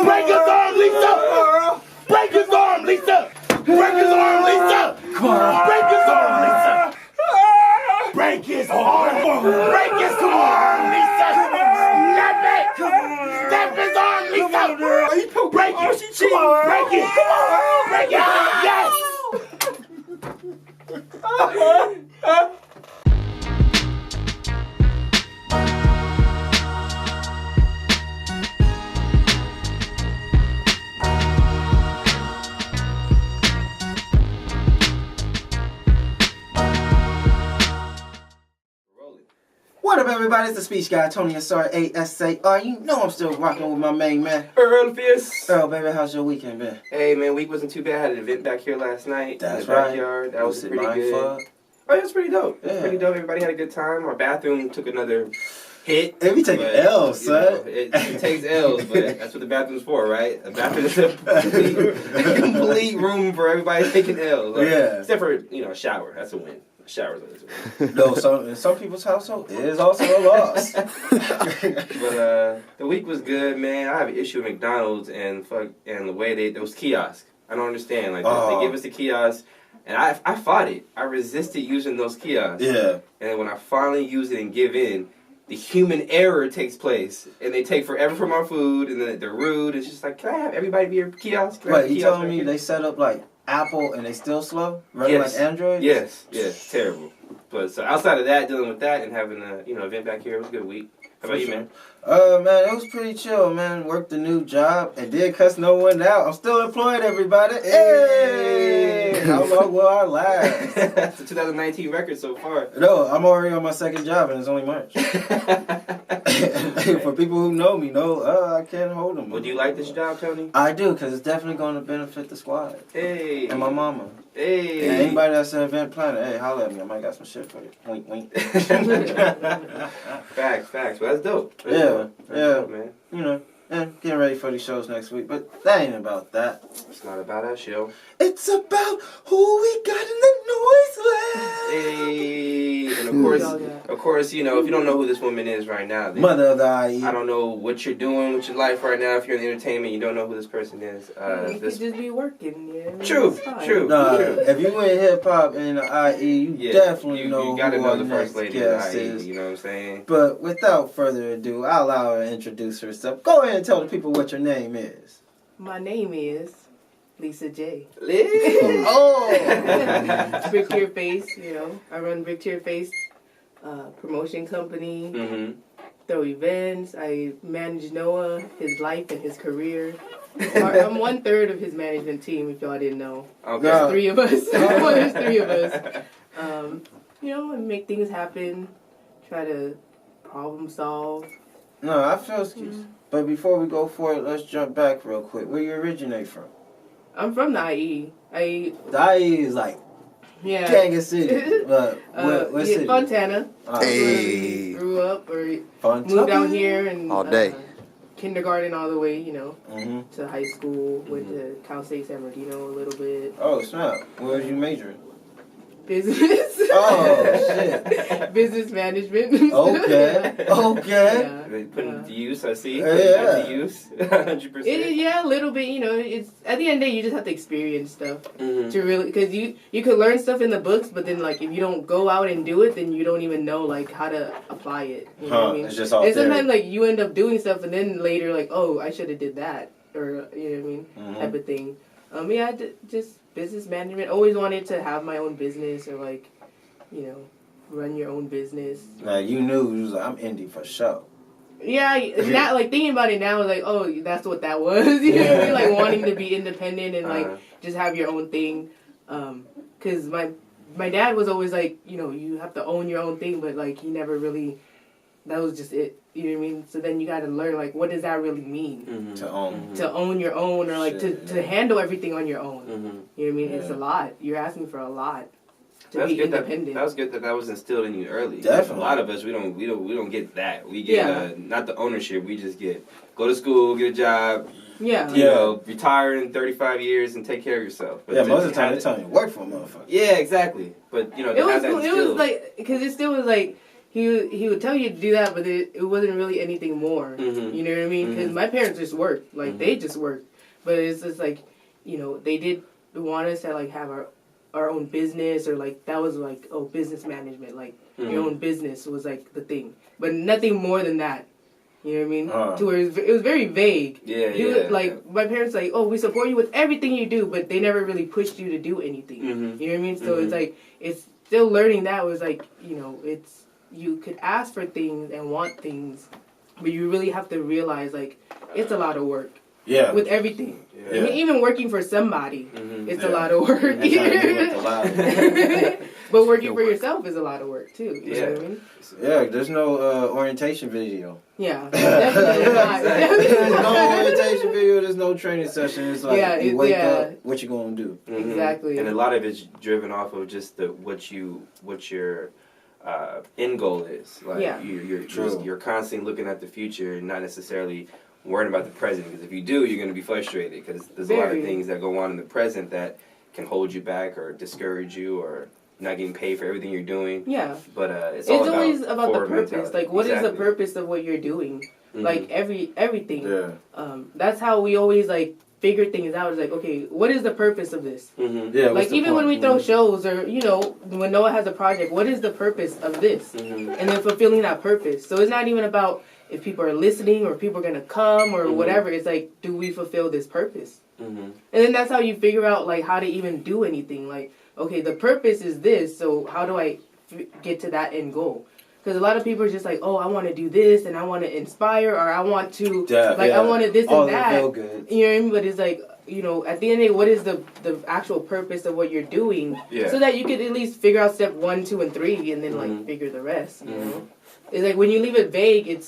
Break his arm, Lisa! Break his arm, Lisa! Break his arm, Lisa! Come on. Break his arm, Lisa! Break his arm! Break his arm, Lisa! Snap it! Snap his arm, Lisa! Break it! Come on! Break it! Come on! Break it! Yes! What up, everybody? It's the Speech Guy, Tony Asar, ASAR. You know I'm still rocking with my main man, Earl Fierce. Earl, baby, how's your weekend been? Hey, man, week wasn't too bad. I had an event back here last night. That's in the right. Backyard. That was pretty good. Fuck? Oh, it was pretty dope. Yeah. Pretty dope. Everybody had a good time. Our bathroom took another hit. It be taking L's, son. You know, it takes L's, but that's what the bathroom's for, right? A bathroom is a complete room for everybody taking L's. Like, yeah. Except for, a shower. That's a win. Shower's always a win. No, in some people's household, it is also a loss. But the week was good, man. I have an issue with McDonald's and the way those kiosks. I don't understand. Like they give us the kiosks, and I fought it. I resisted using those kiosks. Yeah. And when I finally use it and give in, the human error takes place, and they take forever for my food, and then they're rude. It's just like, can I have everybody be your kiosk? Wait, you telling me they set up like Apple and they still slow? Running like Android? Yes, terrible. But so outside of that, dealing with that and having a event back here, it was a good week. How about you, man? Man, it was pretty chill, man. Worked a new job and did cuss no one out. I'm still employed, everybody. Hey! How long will I last? It's a 2019 record so far. No, I'm already on my second job and it's only March. For people who know me, I can't hold them. Well, do you like this job, Tony? I do, because it's definitely going to benefit the squad. Hey. And my mama. Hey. And anybody that's an event planner, hey, holla at me. I might got some shit for you. Wink, wink. Facts. Well, that's dope. That's dope, man. And getting ready for these shows next week, but that ain't about that. It's not about our show. It's about who we got in the noise lab. Hey, and of course, if you don't know who this woman is right now, then Mother of the IE. I don't know what you're doing with your life right now. If you're in entertainment, you don't know who this person is. You could just be working, yeah. True. If you in hip hop and the IE, you definitely know you gotta who know our the next first lady in the guest IE. is. You know what I'm saying? But without further ado, I'll allow her to introduce herself. Go ahead and tell the people what your name is. My name is Lisa J. Brick to Your Face, I run Brick to Your Face promotion company. Mm-hmm. Throw events. I manage Noah, his life and his career. I'm 1/3 of his management team, if y'all didn't know. Okay. There's 3 of us. There's 3 of us. And make things happen. Try to problem solve. No, I feel excuse. But before we go for it, let's jump back real quick. Where you originate from? I'm from the IE. The IE is like Kansas City. But what city? Fontana. Hey. Grew up or Fontana? moved out here and All day. Kindergarten all the way, Mm-hmm. to high school. Went to Cal State San Bernardino a little bit. Oh, snap. What was you majoring? Business. Oh, shit. Business management. Okay. Yeah. They put it to use, I see. Yeah. Put it to use. 100%. A little bit, it's at the end of the day, you just have to experience stuff Mm-hmm. to really, because you could learn stuff in the books, but then, like, if you don't go out and do it, then you don't even know, like, how to apply it. You know what I mean? It's just all and theory. sometimes, like, you end up doing stuff, and then later, like, oh, I should have did that, or, you know what I mean, type of thing. Just business management. Always wanted to have my own business, or, like, run your own business. Like, you knew, you was like, I'm indie for sure. Yeah, not like thinking about it now, like, oh, that's what that was. You know what I mean? Like wanting to be independent and like just have your own thing. Because my dad was always like, you have to own your own thing, but like he never really. That was just it. You know what I mean? So then you got to learn like what does that really mean? Mm-hmm. To own. Mm-hmm. To own your own, or like to handle everything on your own. Mm-hmm. You know what I mean? Yeah. It's a lot. You're asking for a lot. To That's be good. independent. That was good that was instilled in you early. Definitely. A lot of us we don't get that. We get not the ownership. We just go to school, get a job. Yeah. Retire in 35 years and take care of yourself. But most of the time they're telling you work for a motherfucker. Yeah, exactly. But it was like because it still was like he would tell you to do that, but it wasn't really anything more. Mhm. You know what I mean? Because my parents just worked, like they just worked, but it's just like, you know, they did want us to like have our own business, or like that was like, oh, business management, like your own business was like the thing, but nothing more than that. You know what I mean? To where it was very vague. Yeah, He was, like, my parents like, oh, we support you with everything you do, but they never really pushed you to do anything. You know what I mean? So it's like, it's still learning that was like, you know, it's, you could ask for things and want things, but you really have to realize, like, it's a lot of work. Yeah. With everything. Yeah. I mean, even working for somebody, it's a lot of work. But working for yourself is a lot of work, too. You know what I mean? Yeah, there's no orientation video. Yeah, definitely not. There's no orientation video, there's no training session. It's like, you wake up, what you gonna do? Exactly. And a lot of it's driven off of just what your end goal is. Like, you're constantly looking at the future and not necessarily worrying about the present, because if you do, you're going to be frustrated, because there's a lot of things that go on in the present that can hold you back or discourage you, or not getting paid for everything you're doing. Yeah. But it's always about the purpose. mentality. Like, what is the purpose of what you're doing? Like, everything. Yeah. That's how we always, like, figure things out. It's like, okay, what is the purpose of this? Yeah. Like, even when we throw shows, or, you know, when Noah has a project, what is the purpose of this? And then fulfilling that purpose. So it's not even about if people are listening or people are going to come or whatever. It's like, do we fulfill this purpose? And then that's how you figure out, like, how to even do anything. Like, okay, the purpose is this, so how do I get to that end goal? Because a lot of people are just like, oh, I want to do this, and I want to inspire, or I want to, I wanted this and that. Feel good. You know what I mean? But it's like, you know, at the end of the day, what is the actual purpose of what you're doing? So that you could at least figure out step 1, 2, and 3, and then, like, figure the rest, you know? It's like, when you leave it vague,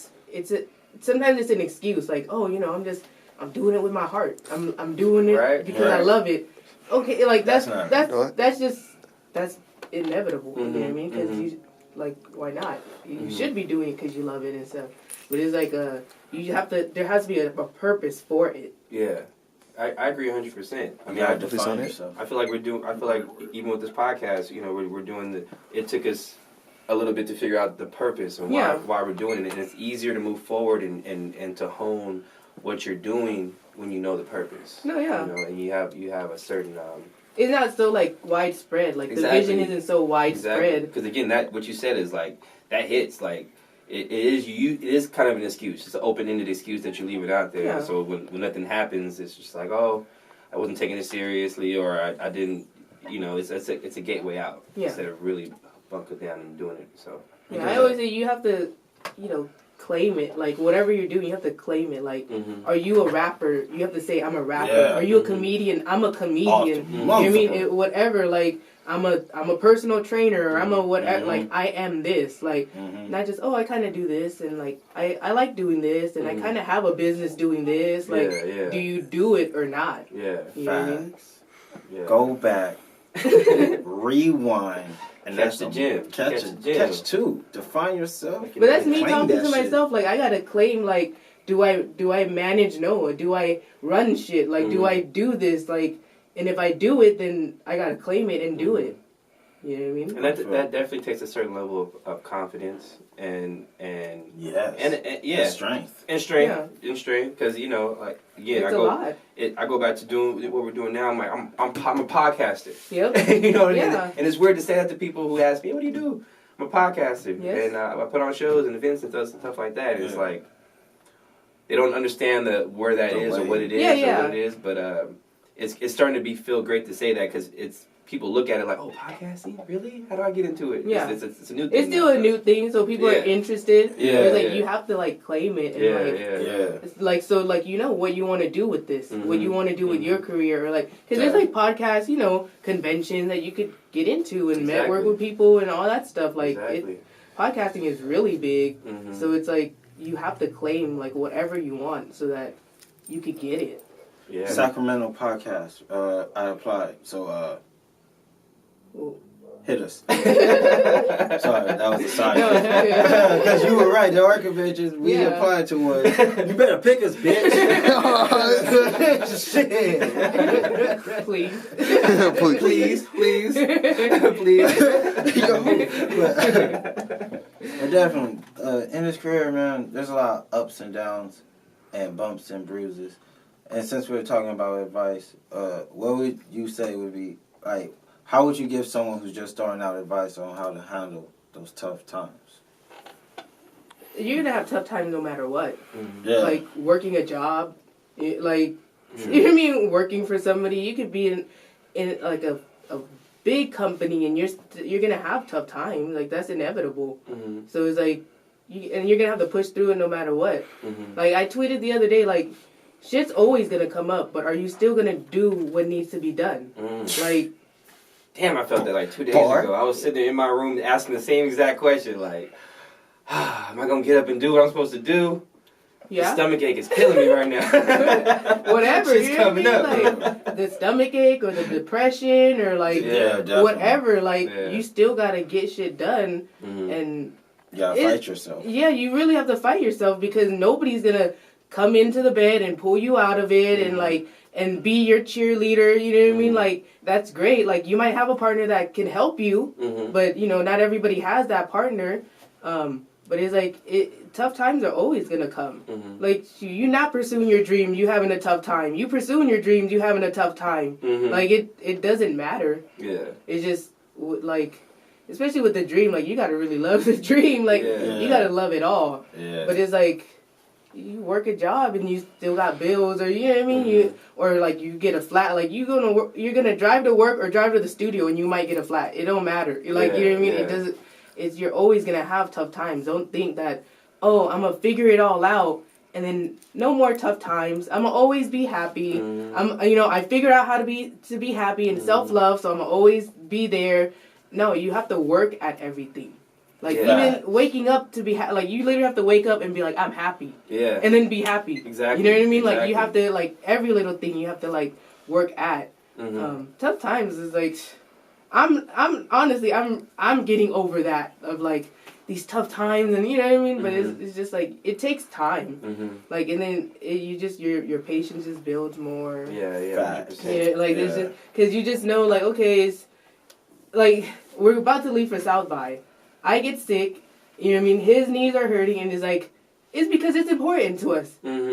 sometimes it's an excuse, like, oh, you know, I'm doing it with my heart. I'm doing it because I love it. Okay, like, that's inevitable, you know what I mean? Because you, like, why not? You should be doing it because you love it and stuff. But it's like, there has to be a purpose for it. Yeah. I agree 100%. I mean, I feel like even with this podcast, you know, we're doing it took us a little bit to figure out the purpose and why we're doing it. And it's easier to move forward and to hone what you're doing when you know the purpose. No, yeah. You know, and you have a certain it's not so, like, widespread. Like, the vision isn't so widespread. Because, again, that what you said is, like, that hits, like, it is kind of an excuse. It's an open-ended excuse that you leave it out there. Yeah. So when nothing happens, it's just like, oh, I wasn't taking it seriously, or I didn't, you know, it's a gateway out instead of really bunker down and doing it. So I always say you have to, you know, claim it. Like, whatever you're doing, you have to claim it. Like, are you a rapper? You have to say, I'm a rapper. Yeah. Are you a comedian? I'm a comedian. You know what I mean? Whatever. Like, I'm a personal trainer, or I'm a whatever. Like, I am this. Like, not just, oh, I kind of do this, and, like, I like doing this, and I kind of have a business doing this. Like, do you do it or not? Yeah. You know what I mean? Yeah. Go back. Rewind. And catch the gym. Catch two. Define yourself. But that's me talking to myself. Like, I gotta claim, like, do I manage Noah? Do I run shit? Like, do I do this? Like, and if I do it, then I gotta claim it and do it. You know what I mean? And that definitely takes a certain level of confidence and strength because, you know, like, again, I go back to doing what we're doing now. I'm like, I'm a podcaster. Yep. You know what I mean? And it's weird to say that to people who ask me, what do you do? I'm a podcaster. Yes. And I put on shows and events and stuff like that. And it's like, they don't understand where that is or what it is or what it is. But it's starting to feel great to say that, because people look at it like, oh, podcasting? Really? How do I get into it? Yeah. It's a new thing. It's still a new thing, so people are interested. Yeah. It's like, you have to, like, claim it. And It's like, so, like, you know what you want to do with this. What you want to do with your career. Or, like, because there's, like, podcasts, you know, conventions that you could get into and network with people and all that stuff. Like, podcasting is really big. So it's like, you have to claim, like, whatever you want so that you could get it. Yeah. Sacramento podcast. I applied. So, hit us. Sorry, that was a sign. Because you were right. The Orca bitches, we applied to one. You better pick us, bitch. Shit. Please. Please. Please. But definitely, in this career, man, there's a lot of ups and downs and bumps and bruises. And since we're talking about advice, what would you say would be, like, how would you give someone who's just starting out advice on how to handle those tough times? You're gonna have tough times no matter what. Yeah. Like working a job, like you know what I mean, working for somebody. You could be in like a big company, and you're gonna have tough times. Like that's inevitable. So it's like, and you're gonna have to push through it no matter what. Like I tweeted the other day, like shit's always gonna come up, but are you still gonna do what needs to be done? Like. Damn, I felt that like 2 days ago. I was sitting in my room asking the same exact question, like, am I gonna get up and do what I'm supposed to do? Yeah. The stomach ache is killing me right now. Whatever. Shit's coming up. Like, the stomach ache or the depression or like whatever. Like you still gotta get shit done, and you gotta fight yourself. Yeah, you really have to fight yourself because nobody's gonna come into the bed and pull you out of it and like. And be your cheerleader, you know what I mean? Like, that's great. Like, you might have a partner that can help you, but, you know, not everybody has that partner. But it's like, tough times are always going to come. Like, you not pursuing your dream, you having a tough time. You pursuing your dreams, you having a tough time. Like, it doesn't matter. Yeah. It's just, like, especially with the dream, like, you got to really love the dream. Like, you got to love it all. Yeah. But it's like, you work a job and you still got bills, or you know what I mean, you or like you get a flat. Like you're gonna drive to work or drive to the studio and you might get a flat. It don't matter. Like you know what I mean. It doesn't. It's you're always gonna have tough times. Don't think that I'm gonna figure it all out and then no more tough times. I'm gonna always be happy. I figured out how to be happy and self-love, so I'm gonna always be there. No, you have to work at everything. Like, even waking up to be like, you literally have to wake up and be like, I'm happy. Yeah. And then be happy. Exactly. You know what I mean? Like, you have to, like, every little thing you have to, like, work at. Tough times is, like, I'm honestly, I'm getting over that of, like, these tough times and, you know what I mean? But it's just, like, it takes time. Like, and then your patience just builds more. Yeah, 100%. Yeah, like, it's just, because you just know, like, okay, it's, like, we're about to leave for South by. I get sick, you know what I mean? His knees are hurting, and it's like, it's because it's important to us.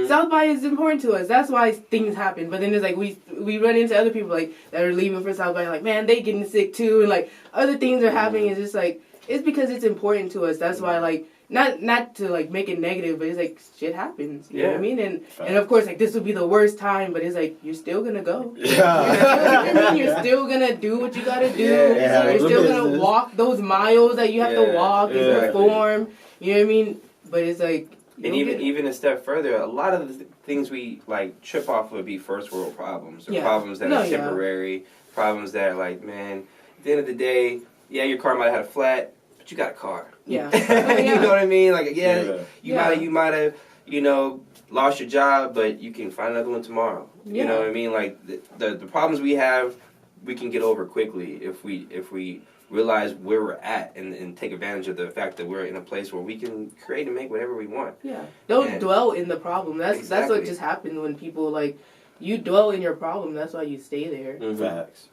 South by is important to us. That's why things happen. But then it's like, we run into other people, like, that are leaving for South by, like, man, they getting sick too, and, like, other things are happening. It's just like, it's because it's important to us. That's why, like, not to, like, make it negative, but it's like, shit happens. You know what I mean? And of course, like, this would be the worst time, but it's like, you're still gonna go. Yeah. You know what I mean? You're still gonna do what you gotta do. You're still gonna walk those miles that you have to walk and perform. You know what I mean? But it's like... And even a step further, a lot of the things we, like, trip off would be first world problems. Or problems that are temporary. Problems that are like, man, at the end of the day, your car might have had a flat, but you got a car. Yeah. You know what I mean? Like, you might have, you know, lost your job, but you can find another one tomorrow. You know what I mean? Like, the problems we have, we can get over quickly if we realize where we're at and take advantage of the fact that we're in a place where we can create and make whatever we want. Yeah. Don't dwell in the problem. That's what just happens when people, like, you dwell in your problem. That's why you stay there. Facts.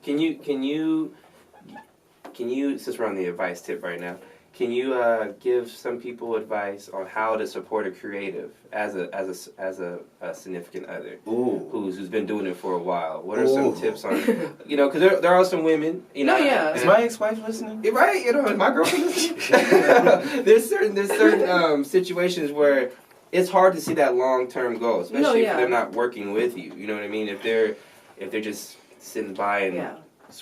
Can you, since we're on the advice tip right now, can you give some people advice on how to support a creative as a significant other who's been doing it for a while? What are some tips on, you know, because there are some women, you know. Is my ex-wife listening? Right, you know, my girlfriend listening. There's certain situations where it's hard to see that long-term goal, especially if they're not working with you. You know what I mean? If they're just sitting by and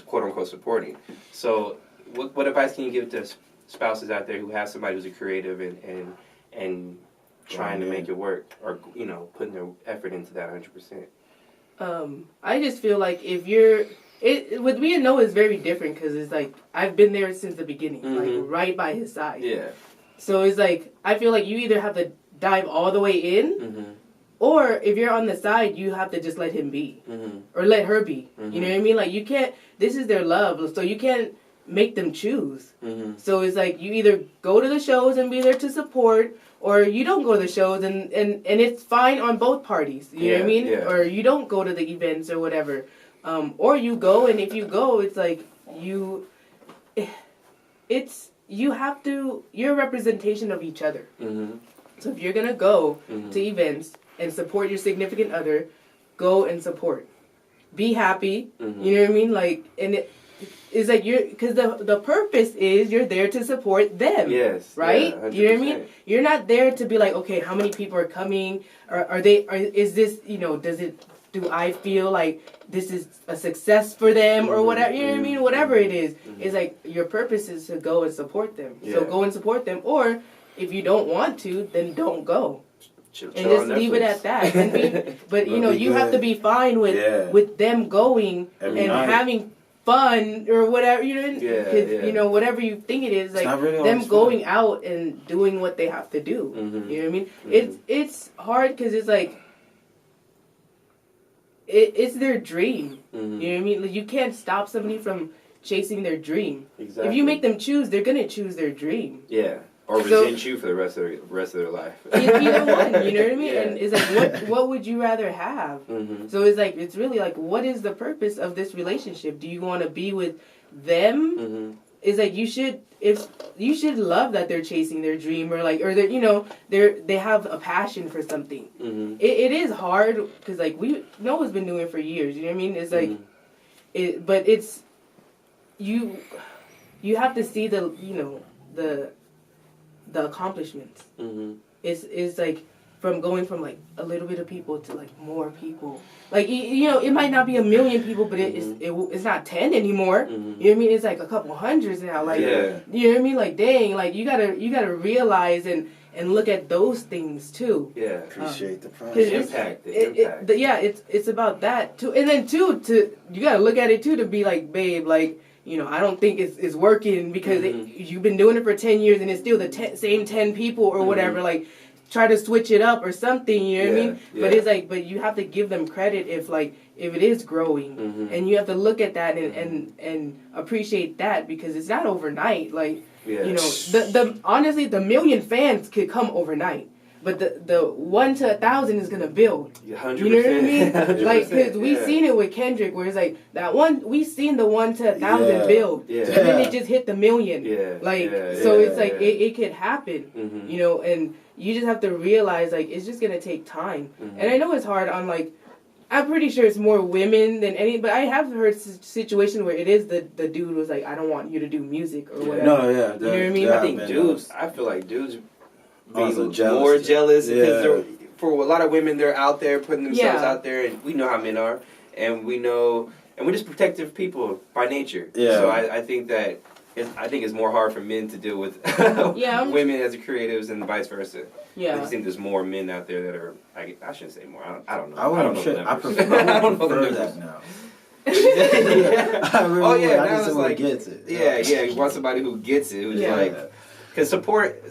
quote unquote supporting. So, what advice can you give to spouses out there who have somebody who's a creative and trying to make it work, or, you know, putting their effort into that 100%? I just feel like if with me and Noah is very different because it's like I've been there since the beginning, like right by his side. Yeah. So it's like I feel like you either have to dive all the way in, or if you're on the side, you have to just let him be, or let her be. You know what I mean? Like you can't. This is their love, so you can't make them choose. So it's like you either go to the shows and be there to support, or you don't go to the shows and it's fine on both parties. You know what I mean? Or you don't go to the events or whatever. Or you go, and if you go, it's like you're a representation of each other. Mm-hmm. So if you're gonna go to events and support your significant other, go and support. Be happy. Mm-hmm. You know what I mean? Like, and it's like because the purpose is you're there to support them. Yes. Right? Yeah, you know what I mean? You're not there to be like, okay, how many people are coming? Is this, do I feel like this is a success for them or whatever? You know what I mean? Whatever it is, it's like your purpose is to go and support them. Yeah. So go and support them. Or if you don't want to, then don't go. Chill And just leave it at that. But you have to be fine with them going Every and night. having fun or whatever, whatever you think it is, like really them always going out and doing what they have to do. Mm-hmm. You know what I mean? It's hard because it's like it's their dream. Mm-hmm. You know what I mean? Like, you can't stop somebody from chasing their dream. Exactly. If you make them choose, they're gonna choose their dream. Yeah. Or resent you for the rest of their life. Either one, you know what I mean? Yeah. And it's like, what would you rather have? Mm-hmm. So it's like, it's really like, what is the purpose of this relationship? Do you want to be with them? Mm-hmm. It's like you should love that they're chasing their dream or they have a passion for something. Mm-hmm. It is hard because like Noah's been doing it for years. You know what I mean? It's like but it's you have to see the accomplishments. Mm-hmm. It's like from going from like a little bit of people to like more people. Like it might not be 1 million people, but it's not 10 anymore. Mm-hmm. You know what I mean? It's like a couple hundreds now. Like you know what I mean? Like dang, like you gotta realize and look at those things too. Yeah. Appreciate the The process. impact. It's about that too, and then too you gotta look at it too to be like, babe, like. I don't think it's working because you've been doing it for 10 years and it's still the same 10 people or whatever. Like, try to switch it up or something, you know what I mean? Yeah. But it's like, but you have to give them credit if it is growing. And you have to look at that and appreciate that because it's not overnight. Like, honestly, the 1 million fans could come overnight. But the 1 to 1,000 is gonna build. 100%. You know what I mean? 100%, Like, cause we seen it with Kendrick, where it's like that one. We seen the 1 to 1,000 build, Yeah. and then it just hit the 1 million. Yeah. Like, Yeah. so Yeah. it's like it could happen. Mm-hmm. And you just have to realize like it's just gonna take time. Mm-hmm. And I know it's hard on like. I'm pretty sure it's more women than any, but I have heard situations where it is the dude was like, I don't want you to do music or whatever. No, yeah. You know what I mean? I think dudes. I feel like dudes. Also Be jealous. more jealous because Yeah. for a lot of women they're out there putting themselves Yeah. out there, and we know how men are, and we're just protective people by nature. Yeah. So I think that it's more hard for men to deal with women as creatives and vice versa. Yeah. I just think there's more men out there that are. I shouldn't say more. I don't know. I don't know the I numbers. prefer, I don't know the prefer numbers. that now. Yeah. I really Oh, yeah, would. I now need it's someone like- who gets it. Yeah. You want somebody who gets it, who's Yeah. like, because support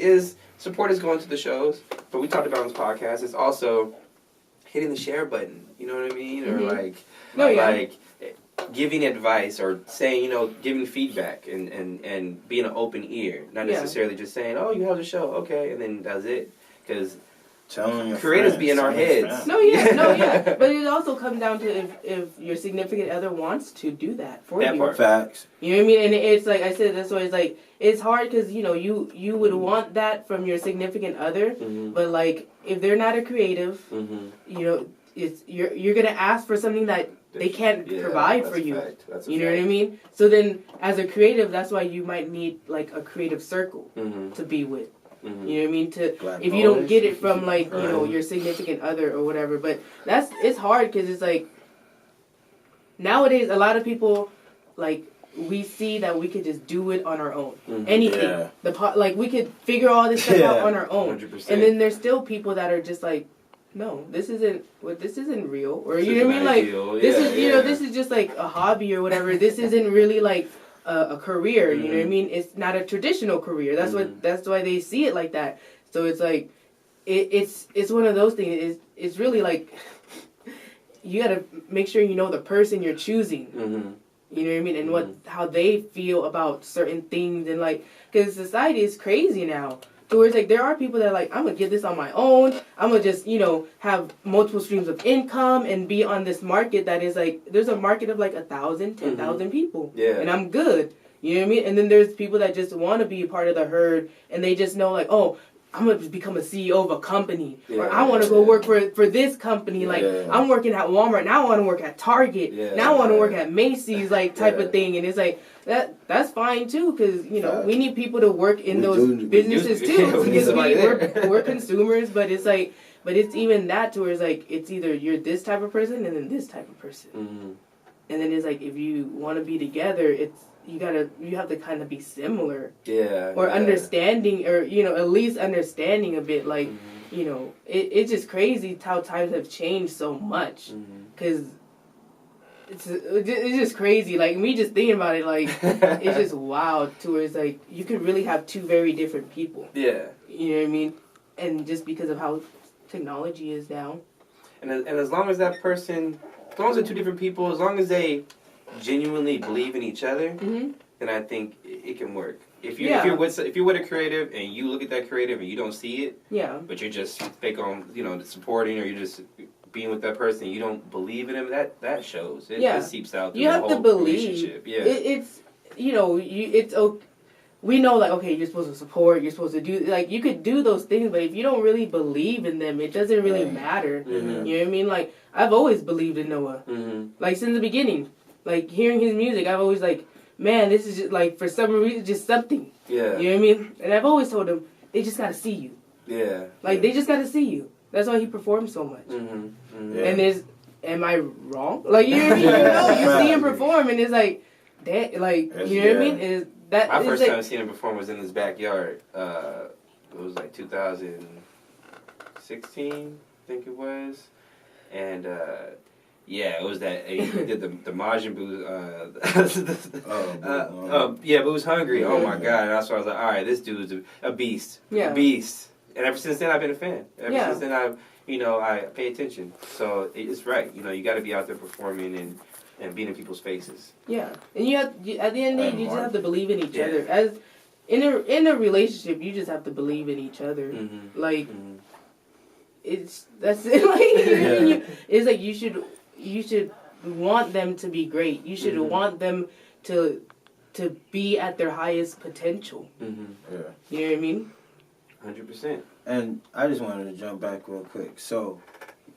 is going to the shows, but we talked about on this podcast. It's also hitting the share button. You know what I mean? Or like giving advice or saying, giving feedback and being an open ear, not necessarily just saying, oh, you have the show, okay, and then that's it. Because creators be in our heads. No, yeah. But it also comes down to if your significant other wants to do that for That you. part. Facts. You know what I mean? And it's like I said, that's why it's like, it's hard because, you would want that from your significant other, but like, if they're not a creative, it's you're going to ask for something that they can't provide for you. That's you know what I mean? So then, as a creative, that's why you might need like a creative circle to be with. You know what I mean? If you don't get it from like your significant other or whatever, but it's hard because it's like nowadays a lot of people like we see that we could just do it on our own. Anything, like we could figure all this stuff out on our own, 100%. and then there's still people that are just like, no, this isn't real, or you know what I mean? Like this is this is just like a hobby or whatever. This isn't really like a career. You know what I mean? It's not a traditional career. That's why they see it like that. So it's like it's one of those things. It's really like you gotta make sure you know the person you're choosing. You know what I mean? And how they feel about certain things, and like, because society is crazy now. So where it's like, there are people that are like, I'm going to get this on my own. I'm going to just, have multiple streams of income and be on this market that is like, there's a market of like 1,000, 10,000 people. Yeah. And I'm good. You know what I mean? And then there's people that just want to be a part of the herd, and they just know like, oh, I'm gonna become a CEO of a company, or I want to go work for this company. Like I'm working at Walmart now, I want to work at Target. Now I want to work at Macy's, like type of thing. And it's like that's fine too, because you know we need people to work in those businesses too. Because we're consumers, but it's like, but it's even that to where it's like it's either you're this type of person and then this type of person, and then it's like if you want to be together, it's. You have to kind of be similar, or understanding, or you know, at least understanding a bit. Like, you know, it's just crazy how times have changed so much, because it's just crazy. Like me just thinking about it, like it's just wild. To where it's like you could really have two very different people. Yeah, you know what I mean, and just because of how technology is now, and as long as that person, as long as they're two different people, as long as they genuinely believe in each other, then I think it can work. If you're with a creative and you look at that creative and you don't see it, but you're just fake on supporting, or you're just being with that person, you don't believe in him, that shows. It seeps out. You have to believe. It's it's okay. We know, like, okay, you're supposed to support, you're supposed to do, like, you could do those things, but if you don't really believe in them, it doesn't really matter. You know what I mean? Like, I've always believed in Noah. Like, since the beginning. Like, hearing his music, I've always like, man, this is just, like, for some reason, just something. Yeah. You know what I mean? And I've always told him, they just gotta see you. Yeah. Like, they just gotta see you. That's why he performs so much. And am I wrong? Like, you know what I mean? You see him perform, and it's like, that, like, you know what I mean? My first time seeing him perform was in his backyard. It was like 2016, I think it was. And, it was that he did the Majin Buu. But it was Hungry. Oh my god! And that's why I was like, all right, this dude's a beast, a beast. And ever since then, I've been a fan. Ever since then, I pay attention. So it's right. You know, you got to be out there performing and being in people's faces. Yeah, and at the end of the day, you just have to believe in each other. As in a relationship, you just have to believe in each other. Like that's it. Like it's like you should want them to be great. You should want them to be at their highest potential. You know what I mean? 100%. And I just wanted to jump back real quick. So,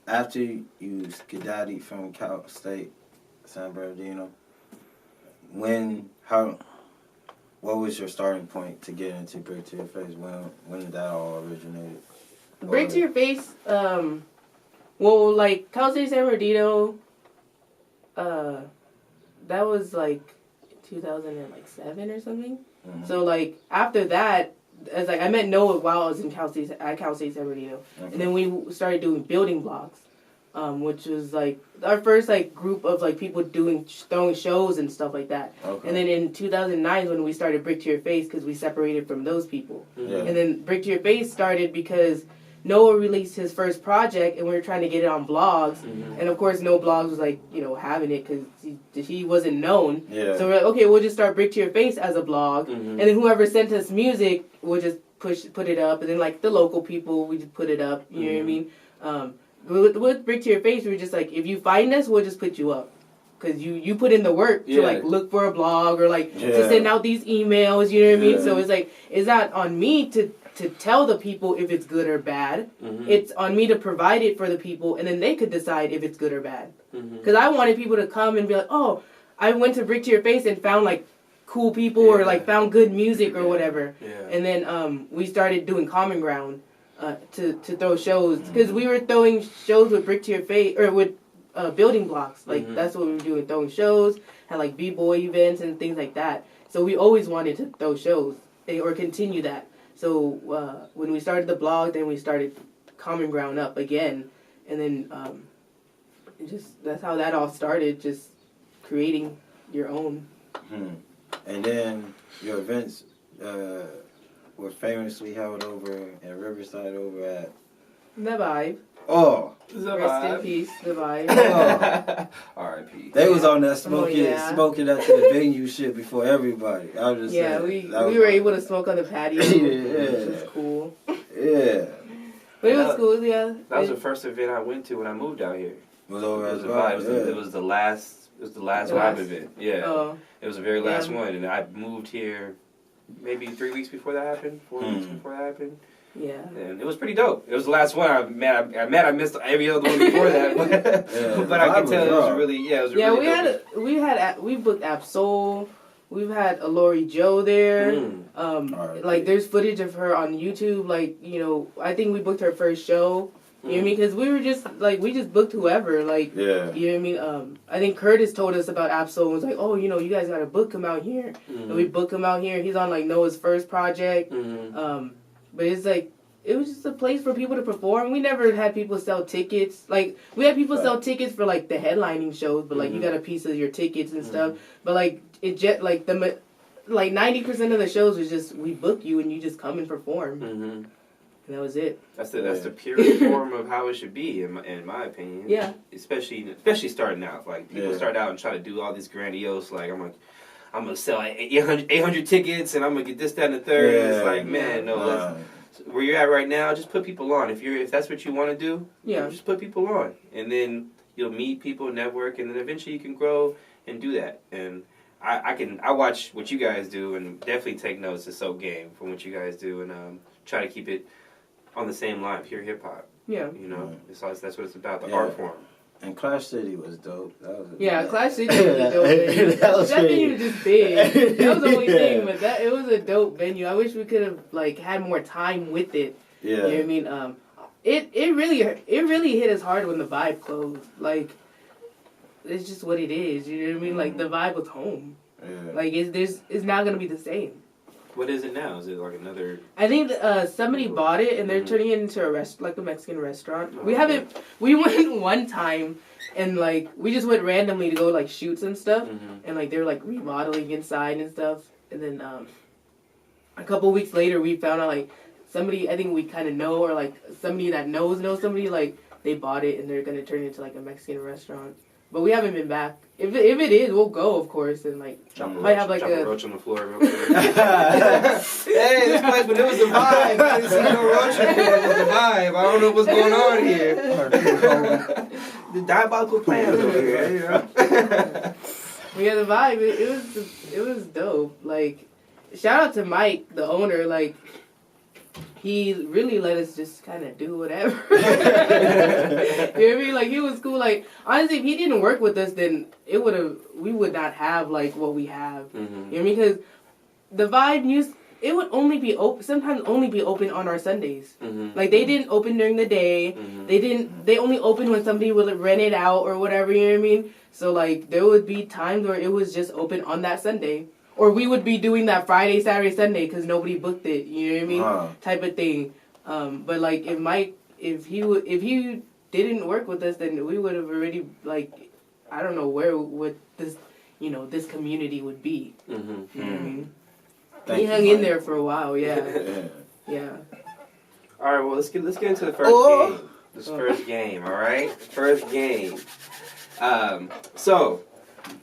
after you skedaddled from Cal State, San Bernardino, what was your starting point to get into Brick to Your Face? When did that all originate? Brick to Your Face, like, Cal State San Bernardino, that was, like, 2007 or something. So, like, after that, as like I met Noah while I was in Cal State San Bernardino, and then we started doing building blocks, which was like our first like group of like people throwing shows and stuff like that. And then in 2009 is when we started Brick to Your Face because we separated from those people. And then Brick to Your Face started because Noah released his first project, and we were trying to get it on blogs. And of course, no blogs was like, having it because he wasn't known. So we're like, okay, we'll just start Brick to Your Face as a blog, and then whoever sent us music, we'll just put it up, and then like the local people, we just put it up. You know what I mean? With Brick to Your Face, we were just like, if you find us, we'll just put you up. Because you put in the work to like look for a blog or like to send out these emails. You know what I mean? So it's like, it's not on me to tell the people if it's good or bad. It's on me to provide it for the people, and then they could decide if it's good or bad. Because I wanted people to come and be like, oh, I went to Brick to Your Face and found like cool people or like found good music or whatever. And then we started doing Common Ground to throw shows, because we were throwing shows with Brick to Your Face or with building blocks. Like that's what we were doing, throwing shows, had like b-boy events and things like that. So we always wanted to throw shows or continue that. So when we started the blog, then we started Common Ground up again, and then that's how that all started, just creating your own. And then your events were famously held over in Riverside over at The Vibe. Oh, rest in peace, The Vibe. R.I.P. They was on that smoking up to the venue shit before everybody. I was just saying, we were able to smoke on the patio, which was cool. But it was cool, That was the first event I went to when I moved out here. Was over at The Vibe. It was the last It was the last The live last? event. Yeah. Oh. It was the very last Yeah. one, and I moved here maybe 3 weeks before that happened, 4 weeks before that happened, Yeah. and it was pretty dope. It was the last one. I missed every other one before that, but I could tell it was really, it was Yeah, really dope. we booked Absol. We've had Lori Joe there. Like there's footage of her on YouTube. Like, you know, I think we booked her first show. You know what I mean? Because we were just like, we just booked whoever. Like, you know what I mean? I think Curtis told us about Absol and was like, oh, you know, you guys got to book him out here. And we booked him out here. He's on like Noah's first project. But it's like, it was just a place for people to perform. We never had people sell tickets. Like, we had people sell tickets for like the headlining shows, but like you got a piece of your tickets and stuff. But like, it just like the like 90% of the shows was just we book you and you just come and perform. And that was it. That's the purest form of how it should be, in my opinion. Yeah. Especially starting out. Like, people start out and try to do all this grandiose, like, I'm gonna sell 800 tickets and I'm gonna get this, that, and the third. It's like, man, no. Where you're at right now, just put people on. If that's what you want to do, just put people on, and then you'll meet people, network, and then eventually you can grow and do that. And I watch what you guys do and definitely take notes of Soap Game from what you guys do, and try to keep it on the same line, pure hip hop. Yeah. You know, that's what it's about, the art form. And Clash City was dope. Clash City was a dope venue. that venue was just big. That was the only thing, but it was a dope venue. I wish we could have like had more time with it. Yeah. You know what I mean? It really hit us hard when the Vibe closed. Like, it's just what it is. You know what I mean? Like, the Vibe was home. Yeah. Like, it's not gonna be the same. What is it now? Is it like another? I think somebody bought it and they're turning it into a Mexican restaurant. Oh, We went one time and like we just went randomly to go like shoot some stuff and like they were like remodeling inside and stuff. And then a couple weeks later we found out like somebody I think we kind of know or like somebody that knows somebody like they bought it and they're gonna turn it into like a Mexican restaurant. But we haven't been back. If it is, we'll go, of course, and like Might have like a roach on the floor real quick. Hey, this place, but it was the vibe. I didn't see no roach in there. It was the vibe. I don't know what's going on here. The diabolical plans over here. You know? Yeah, the vibe. It was dope. Like, shout out to Mike, the owner. Like, he really let us just kind of do whatever. You know what I mean? Like, he was cool. Like, honestly, if he didn't work with us, then we would not have, like, what we have. You know what I mean? Because the Vibe News, it would only be sometimes only be open on our Sundays. Like, they didn't open during the day. They only opened when somebody would rent it out or whatever, you know what I mean? So, like, there would be times where it was just open on that Sunday. Or we would be doing that Friday, Saturday, Sunday because nobody booked it. You know what I mean? Type of thing. But like if he didn't work with us, then we would have already like I don't know where would this this community would be. You know what I mean? He hung in there for a while. Yeah. All right. Well, let's get into the first game. This first game. All right. First game.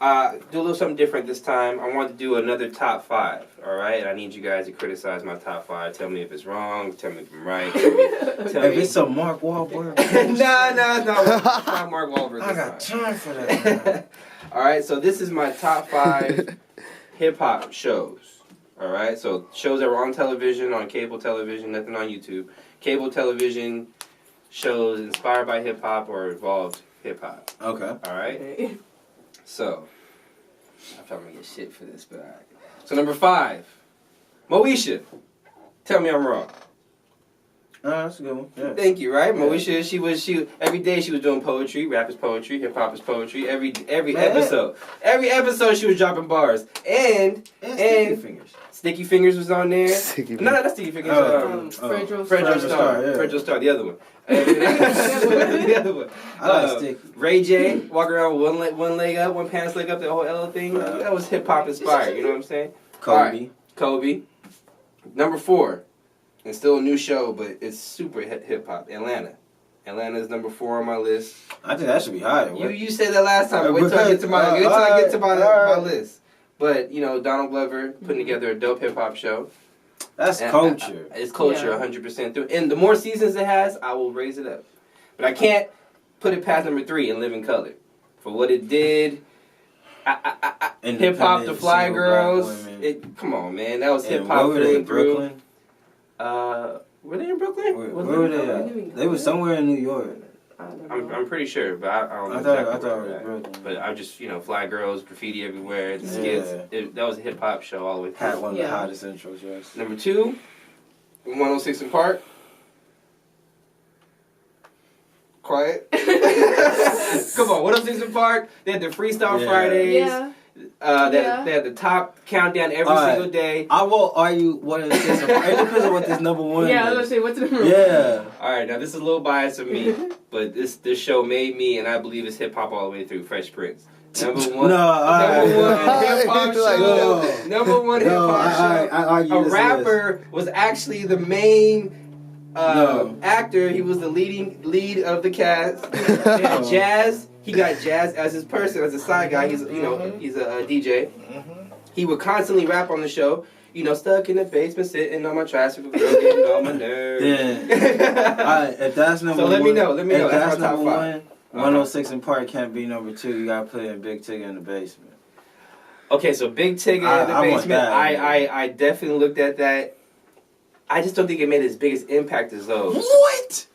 Do a little something different this time. I want to do another top 5, all right? And I need you guys to criticize my top 5. Tell me if it's wrong. Tell me if I'm right. Tell me. If it's a Mark Wahlberg. No, it's not Mark Wahlberg. I got time for that. All right, so this is my top 5 hip-hop shows, all right? So shows that were on television, on cable television, nothing on YouTube. Cable television shows inspired by hip-hop or involved hip-hop. Okay. All right? Okay. So, I'm probably gonna get shit for this, but alright. So number 5, Moesha. Tell me I'm wrong. That's a good one. Yeah. Thank you, right? Moesha, she every day she was doing poetry, rap is poetry, hip hop is poetry. Every episode. Every episode she was dropping bars. And Sticky Fingers. Sticky Fingers was on there. No, not Sticky Fingers. Fredro Star, the other one. The other one. I like Sticky. Ray J, walking around with one leg up, one pants leg up, the whole L thing. That was hip hop inspired, you know what I'm saying? Kobe. Number 4. And still a new show, but it's super hip hop. Atlanta. Atlanta is number 4 on my list. I think that should be higher. You said that last time. Wait till I get to my list. But Donald Glover putting together a dope hip hop show. That's culture. It's culture 100% through. And the more seasons it has, I will raise it up. But I can't put it past number 3 in Living Color. For what it did, Hip hop, the Fly single Girls. black women. Come on, man. That was And hip hop where were they, through. Brooklyn? Were they in Brooklyn? Where Was were it in they Brooklyn? at? They were somewhere in New York. I don't know. I'm pretty sure, but I don't know. I thought exactly it where was they're at. Brooklyn. But I just, Fly Girls, graffiti everywhere, the skits. That was a hip hop show all the way through. Had one of the hottest intros, yes. Number 2, 106 in Park. Quiet. Come on, 106 in Park. They had the Freestyle Fridays. Yeah. They had the top countdown every single day. I will argue what it is. It depends on what this number one Yeah, I was is. gonna say, what's the number? Yeah. All right, now this is a little biased of me, but this show made me, and I believe it's hip hop all the way through. Fresh Prince. Number one. Number one hip hop show. Number one hip hop show. I argue A this rapper was actually the main actor. He was the lead of the cast. And Jazz. He got Jazz as his person, as a side guy. He's he's a DJ. He would constantly rap on the show. Stuck in the basement, sitting on my tricycle, girl, getting on my nerves. Yeah. Alright, if that's number So one. let me know. If That's that's my top number 5. 106 in Park can't be number 2. You gotta put in Big Tigger in the basement. Okay, so Big Tigger in the I want basement. that. I definitely looked at that. I just don't think it made as big as impact as those. What?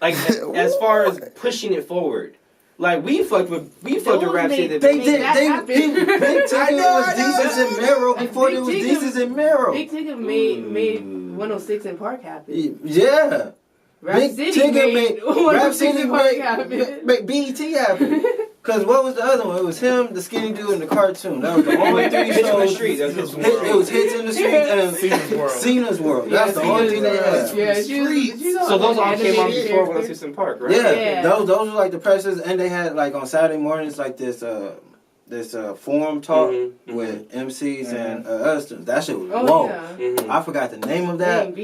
Like as far as pushing it forward. Like we fucked with rap shit that They Make did. that happen. Big Tigger was decent in Merrill before there was Big decent in Merrill. Big Tigger made 106 in Park happen. Yeah. Rap Big City Tigger made made 106 Rap City in Park happen. made BET happen. Cause what was the other one? It was him, the skinny dude, and the cartoon. That was the only 3 Hits in the shows. street. That's his It was Hits in the Street and Cena's World. That's the only thing they had. Yeah, she's So those all came out before when 106 in Park, right? Yeah, those were like the presses, and they had like on Saturday mornings like this forum talk with MCs and other students. That shit was I forgot the name of that.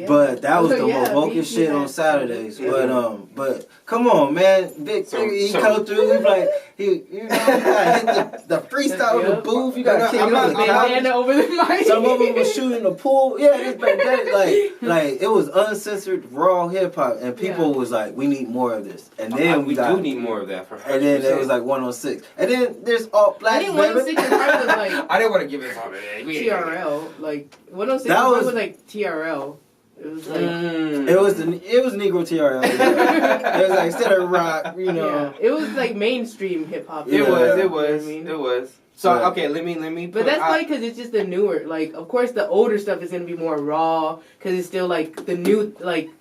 But that was the most vocal shit on Saturdays. But come on, man, Big Tigger, he come through. He like you gotta hit the freestyle in the booth. You gotta kick it on the couch. Some of them was shooting the pool. Yeah, this back then, like it was uncensored raw hip hop, and people was like, we need more of this. And then we do need more of that. And then there was like 106, and then there's all black. I think 106 in Park was like I didn't want to give it all TRL. Like 106 in Park was like TRL. It was like it was Negro TRL. Yeah. It was like instead of rock, Yeah. It was like mainstream hip hop. It was. I mean? It was. So okay, let me. But that's funny because it's just the newer. Like, of course, the older stuff is gonna be more raw because it's still like the new,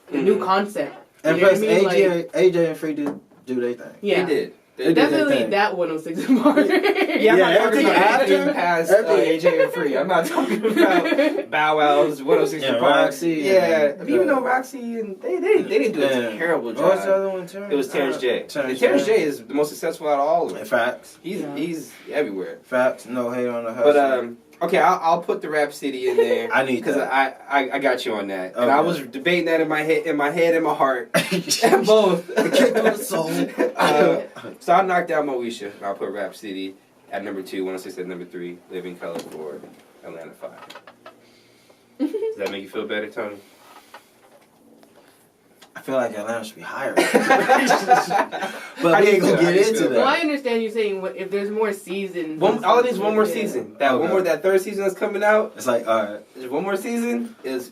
new concept. And plus, AJ and Free did do their thing. Yeah, they did. Definitely that 106 in Park. I'm not talking about anything past AJ and Free. I'm not talking about Bow Wow's 106 in Park. Roxy. Even though Roxy and they didn't do a terrible job. What was the other one, Terrence? It was Terrence J. Terrence J is the most successful out of all of them. Facts. He's everywhere. Facts. No hate on the hustle. But okay, I'll put the Rap City in there. I need because I got you on that, okay. and I was debating that in my head, and my heart, and both. The kick to the soul. So I knocked down Moesha, and I'll put Rap City at number 2, 106 at number 3, Living Color 4, Atlanta 5. Does that make you feel better, Tony? I feel like Atlanta should be higher. But we ain't gonna get into that. Well, I understand you saying if there's more seasons. All it is one more season. That third season that's coming out. It's like one more season is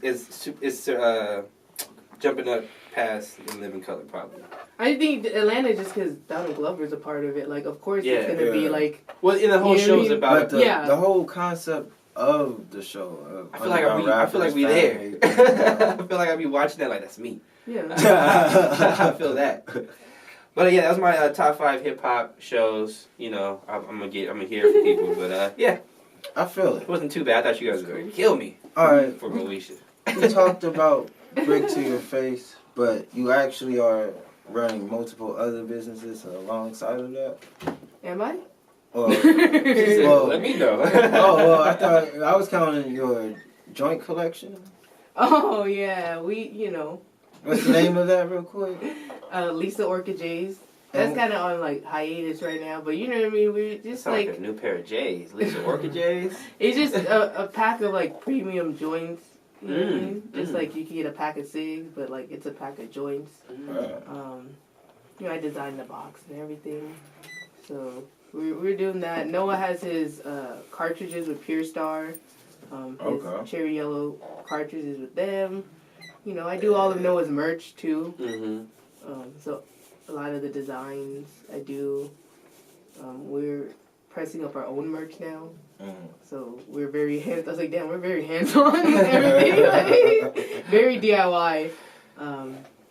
jumping up past Living Color probably. I think Atlanta just because Donald Glover's a part of it. Like, of course it's gonna be like. Well, in the whole show's about the whole concept of the show. I feel like we there. I feel like I'll be watching that like that's me. Yeah. I feel that. But yeah, that was my top 5 hip hop shows. I'm gonna hear it from people. But yeah, I feel it. It wasn't too bad. I thought you guys were gonna kill me. All right. For Moesha. We talked about Brick to Your Face, but you actually are running multiple other businesses alongside of that. Am I? Well, let me know. I thought I was counting your joint collection. Oh yeah, What's the name of that, real quick? LESA Orca-J's. That's kind of on like hiatus right now, but you know what I mean. We're just like a new pair of J's, LESA Orca-J's. It's just a pack of like premium joints. You know what I mean? Just like you can get a pack of cigs, but like it's a pack of joints. I designed the box and everything. So we're doing that. Noah has his cartridges with Pure Star. His cherry yellow cartridges with them. You know, I do all of Noah's merch too. So a lot of the designs I do. We're pressing up our own merch now. So we're very I was like, damn, we're very hands-on and everything. Like, very DIY.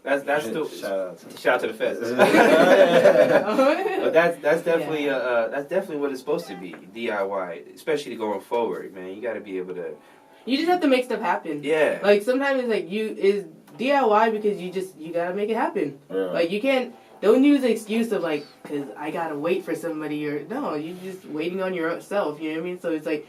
That's the shout out to the fest. But that's definitely that's definitely what it's supposed to be, DIY, especially going forward, man. You got to be able to. You just have to make stuff happen. Yeah. Like sometimes it's like is DIY because you gotta make it happen. Yeah. Like you can't. Don't use the excuse of like, cause I gotta wait for somebody or no, you're just waiting on yourself. You know what I mean? So it's like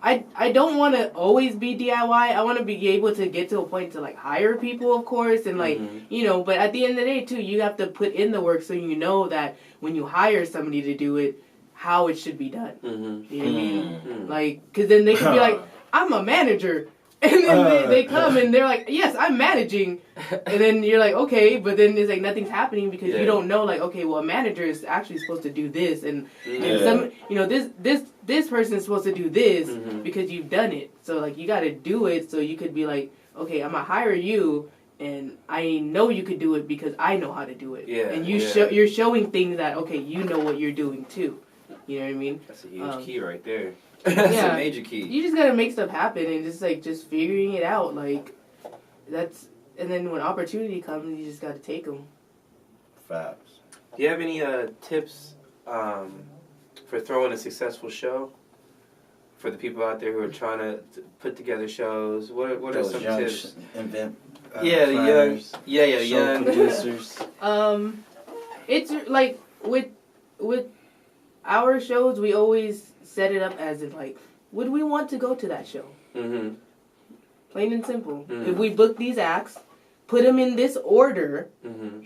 I don't want to always be DIY. I want to be able to get to a point to like hire people, of course, and like you know. But at the end of the day, too, you have to put in the work so you know that when you hire somebody to do it, how it should be done. You know what I mean? Like, cause then they can be like, I'm a manager. And then they come and they're like, yes, I'm managing. And then you're like, okay, but then it's like nothing's happening because you don't know, like, okay, well, a manager is actually supposed to do this. And some, you know, this person is supposed to do this because you've done it. So, like, you got to do it so you could be like, okay, I'm going to hire you. And I know you could do it because I know how to do it. Yeah, and you're showing things that, okay, you know what you're doing, too. You know what I mean? That's a huge key right there. That's a major key. You just gotta make stuff happen and just figuring it out. Like, and then when opportunity comes, you just gotta take them. Facts. Do you have any tips for throwing a successful show? For the people out there who are trying to put together shows, what are some tips? Invent. The young producers. It's like with our shows, we always set it up as if like, would we want to go to that show? Plain and simple. If we book these acts, put them in this order,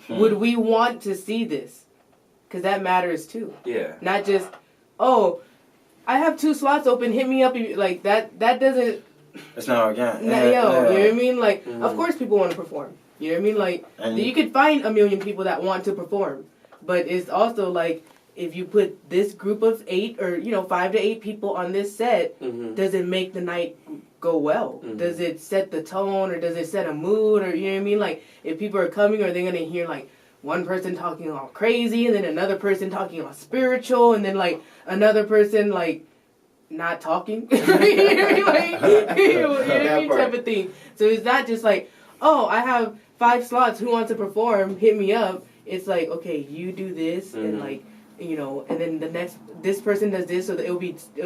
would we want to see this? Because that matters too. Yeah. Not just, oh, I have 2 slots open, hit me up. Like, that doesn't... It's not organic. You know what I mean? Like, of course people want to perform. You know what I mean? Like, you could find a million people that want to perform. But it's also like, if you put this group of 8 or, 5 to 8 people on this set, does it make the night go well? Does it set the tone or does it set a mood? Or, you know what I mean? Like, if people are coming, are they going to hear, like, one person talking all crazy and then another person talking all spiritual and then, like, another person, like, not talking? You know what I mean? Type of thing. So it's not just like, oh, I have 5 slots. Who wants to perform? Hit me up. It's like, okay, you do this and, like, and then this person does this, so that it'll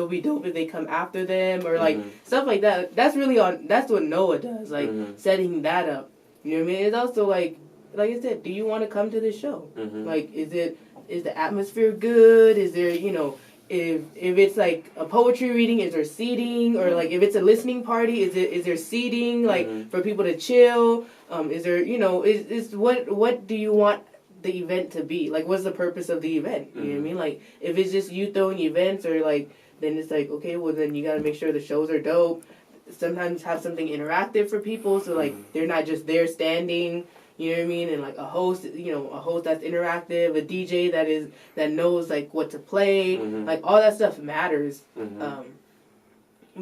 be dope if they come after them or like stuff like that. That's what Noah does, like setting that up. You know what I mean? It's also like I said, do you want to come to this show? Like, is the atmosphere good? Is there, if it's like a poetry reading, is there seating? Or like if it's a listening party, is there seating like for people to chill? Is there, is what do you want the event to be? Like, what's the purpose of the event? You know what I mean? Like, if it's just you throwing events or like, then it's like, okay, well then you gotta make sure the shows are dope. Sometimes have something interactive for people, so like they're not just there standing, you know what I mean? And like a host that's interactive, a DJ that knows like what to play, like all that stuff matters. But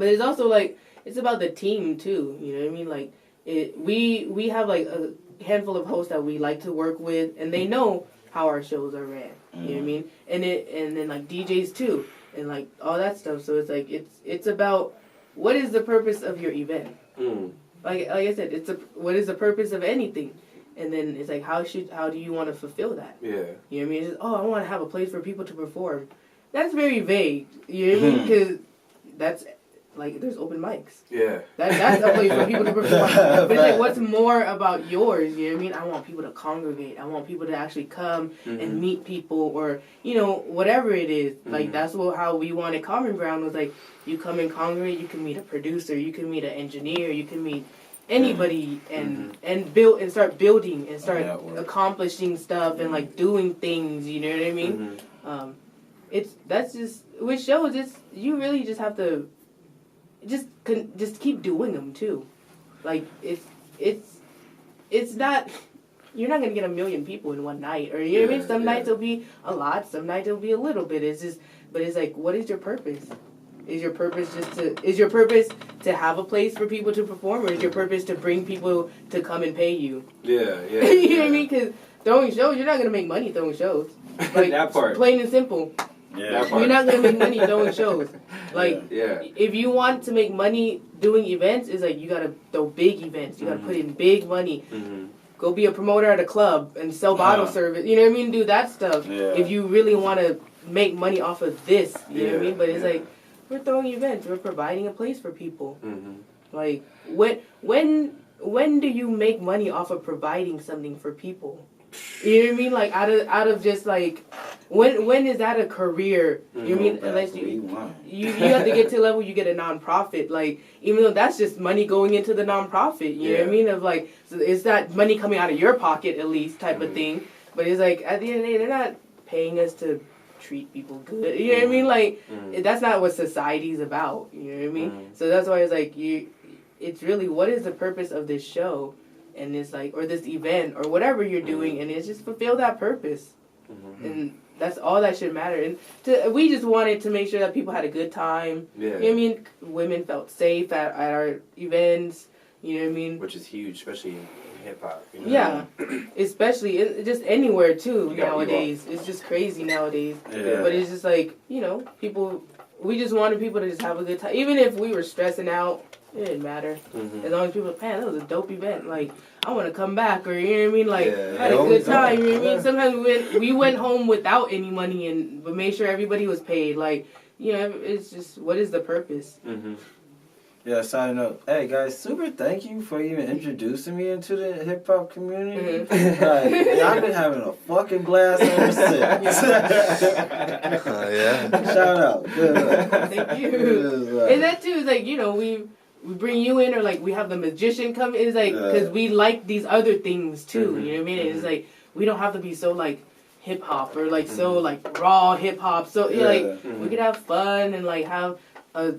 it's also like, it's about the team too, you know what I mean? Like we have like a handful of hosts that we like to work with, and they know how our shows are ran. You know what I mean? And then like DJs too, and like all that stuff. So it's like it's about what is the purpose of your event. Like I said, what is the purpose of anything, and then it's like how do you want to fulfill that? Yeah. You know what I mean? It's just, I want to have a place for people to perform. That's very vague. You know what I mean? Because that's like, there's open mics. Yeah. That's a place for people to perform. But it's like, what's more about yours? You know what I mean? I want people to congregate. I want people to actually come and meet people or, whatever it is. Like, that's how we wanted Common Ground was like, you come and congregate, you can meet a producer, you can meet an engineer, you can meet anybody and build and start building and start accomplishing stuff and like doing things, you know what I mean? That's just, with shows, you really just have to just keep doing them too. Like it's not, you're not gonna get 1 million people in one night, or you know what I mean. Some nights it'll be a lot, some nights it'll be a little bit. It's just, but it's like, what is your purpose? Is your purpose to have a place for people to perform, or is your purpose to bring people to come and pay you? Yeah. You know what I mean? Because throwing shows, you're not gonna make money throwing shows. Like, that part. Plain and simple. Yeah. You're not gonna make money throwing shows. Like, Yeah. if you want to make money doing events, it's like you gotta throw big events. You gotta put in big money. Mm-hmm. Go be a promoter at a club and sell bottle service. You know what I mean? Do that stuff. Yeah. If you really want to make money off of this, you know what I mean? But it's like, we're throwing events. We're providing a place for people. Mm-hmm. Like, when do you make money off of providing something for people? You know what I mean? Like, out of just like, when is that a career? You know what I mean? Unless you have to get to a level you get a nonprofit. Like, even though that's just money going into the nonprofit. You know what I mean? Of like, so it's not money coming out of your pocket at least type of thing. But it's like, at the end of the day, they're not paying us to treat people good. You know what I mean? Like, that's not what society's about. You know what I mean? So that's why it's like, it's really, what is the purpose of this show? And it's like, or this event, or whatever you're doing, and it's just fulfill that purpose. And that's all that should matter. And we just wanted to make sure that people had a good time. Yeah. You know what I mean? Women felt safe at our events. You know what I mean? Which is huge, especially in hip hop. You know? Yeah, especially just anywhere too You nowadays. It's just crazy nowadays. Yeah. But it's just like, you know, people. We just wanted people to just have a good time, even if we were stressing out. It didn't matter. As long as people, man, that was a dope event. Like, I want to come back, or you know what I mean? Like, I had a good time. You know what I mean? Sometimes we went home without any money, but made sure everybody was paid. Like, you know, it's just, what is the purpose? Yeah, side note. Hey guys, super thank you for even introducing me into the hip hop community. Like, I've been having a fucking blast ever since. Yeah. Shout out. Good. Thank you. And that too is like, you know, we bring you in, or like we have the magician come in. It's like, because we like these other things too. You know what I mean? It's like, we don't have to be so like hip hop, or like so like raw hip hop. So like we could have fun and like have a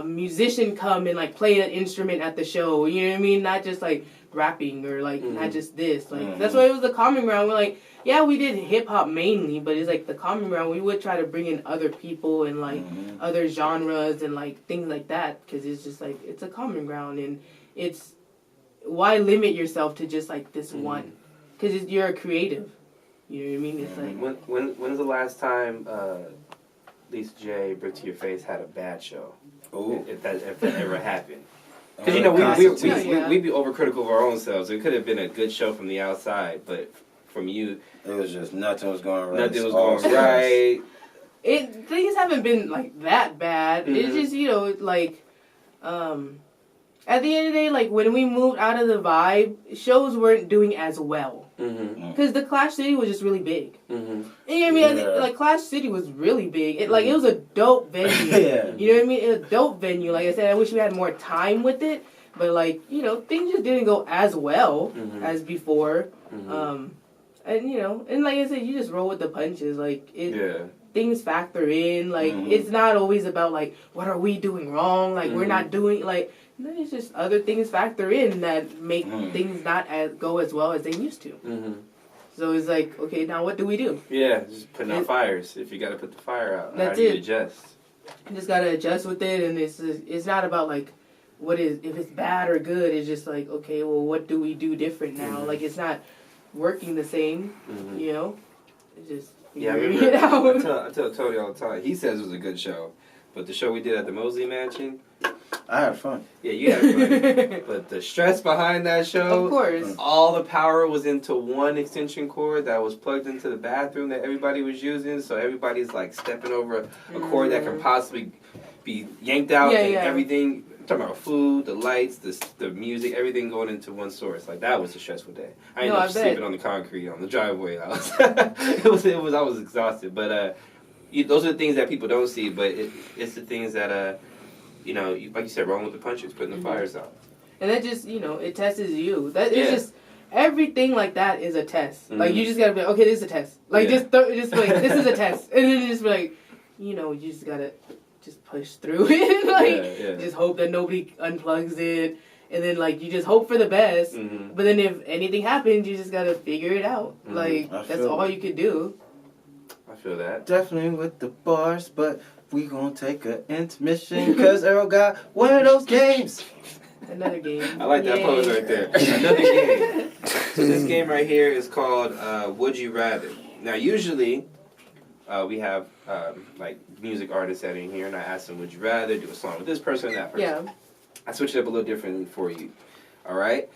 musician come and like play an instrument at the show. You know what I mean? Not just like rapping, or like not just this. Like that's why it was the common ground. We're like, yeah, we did hip hop mainly, but it's like the common ground. We would try to bring in other people and like other genres and like things like that, because it's just like, it's a common ground, and it's, why limit yourself to just like this one? Because you're a creative. You know what I mean? It's like, when's the last time Lisa J, Brick to Your Face had a bad show? Ooh. If that ever happened. Because, you know, we'd be overcritical of our own selves. It could have been a good show from the outside, but from you, it was just nothing was going right. Nothing was going right. Things haven't been like that bad. It's just, you know, like, at the end of the day, like, when we moved out of the Vibe, shows weren't doing as well. Because the Clash City was just really big. And you know what I mean? Like, Clash City was really big. It was a dope venue. You know what I mean? It was a dope venue. Like I said, I wish we had more time with it. But, like, you know, things just didn't go as well as before. And, you know, and like I said, you just roll with the punches. Like, things factor in. Like, it's not always about, like, what are we doing wrong? Like, we're not doing, like, no, it's just other things factor in that make things not go as well as they used to. So it's like, okay, now what do we do? Yeah, just putting out fires. If you got to put the fire out, that's how do you it. adjust? You just got to adjust with it, and it's not about, like, if it's bad or good. It's just like, okay, well, what do we do different now? Like, it's not working the same, you know? It's just figuring it out. I tell Tony all the time, he says it was a good show, but the show we did at the Mosley Mansion, I had fun. Yeah, you had fun. But the stress behind that show, of course, all the power was into one extension cord that was plugged into the bathroom that everybody was using, so everybody's like stepping over a cord that can possibly be yanked out, and everything. I'm talking about food, the lights, the music, everything going into one source. Like, that was a stressful day. I ended up sleeping on the concrete on the driveway. I was exhausted. But those are the things that people don't see. But it's the things that you know, like you said, rolling with the punches, putting the fires out. And that just, you know, it tests you. That is just, everything like that is a test. Like, you just gotta be like, okay, this is a test. Like, just like, this is a test. And then just be like, you know, you just gotta just push through it. Like, just hope that nobody unplugs it. and then like you just hope for the best. Mm-hmm. But then if anything happens, you just gotta figure it out. Mhm. Like that's all you could do. I feel that. Definitely with the bars, but we gonna take an intermission because Earl got one of those games. Another game. I like that Yay. pose right there. Another game. So this game right here is called Would You Rather. Now usually we have like music artists that are in here, and I ask them, would you rather do a song with this person or that person? Yeah. I switch it up a little differently for you. All right?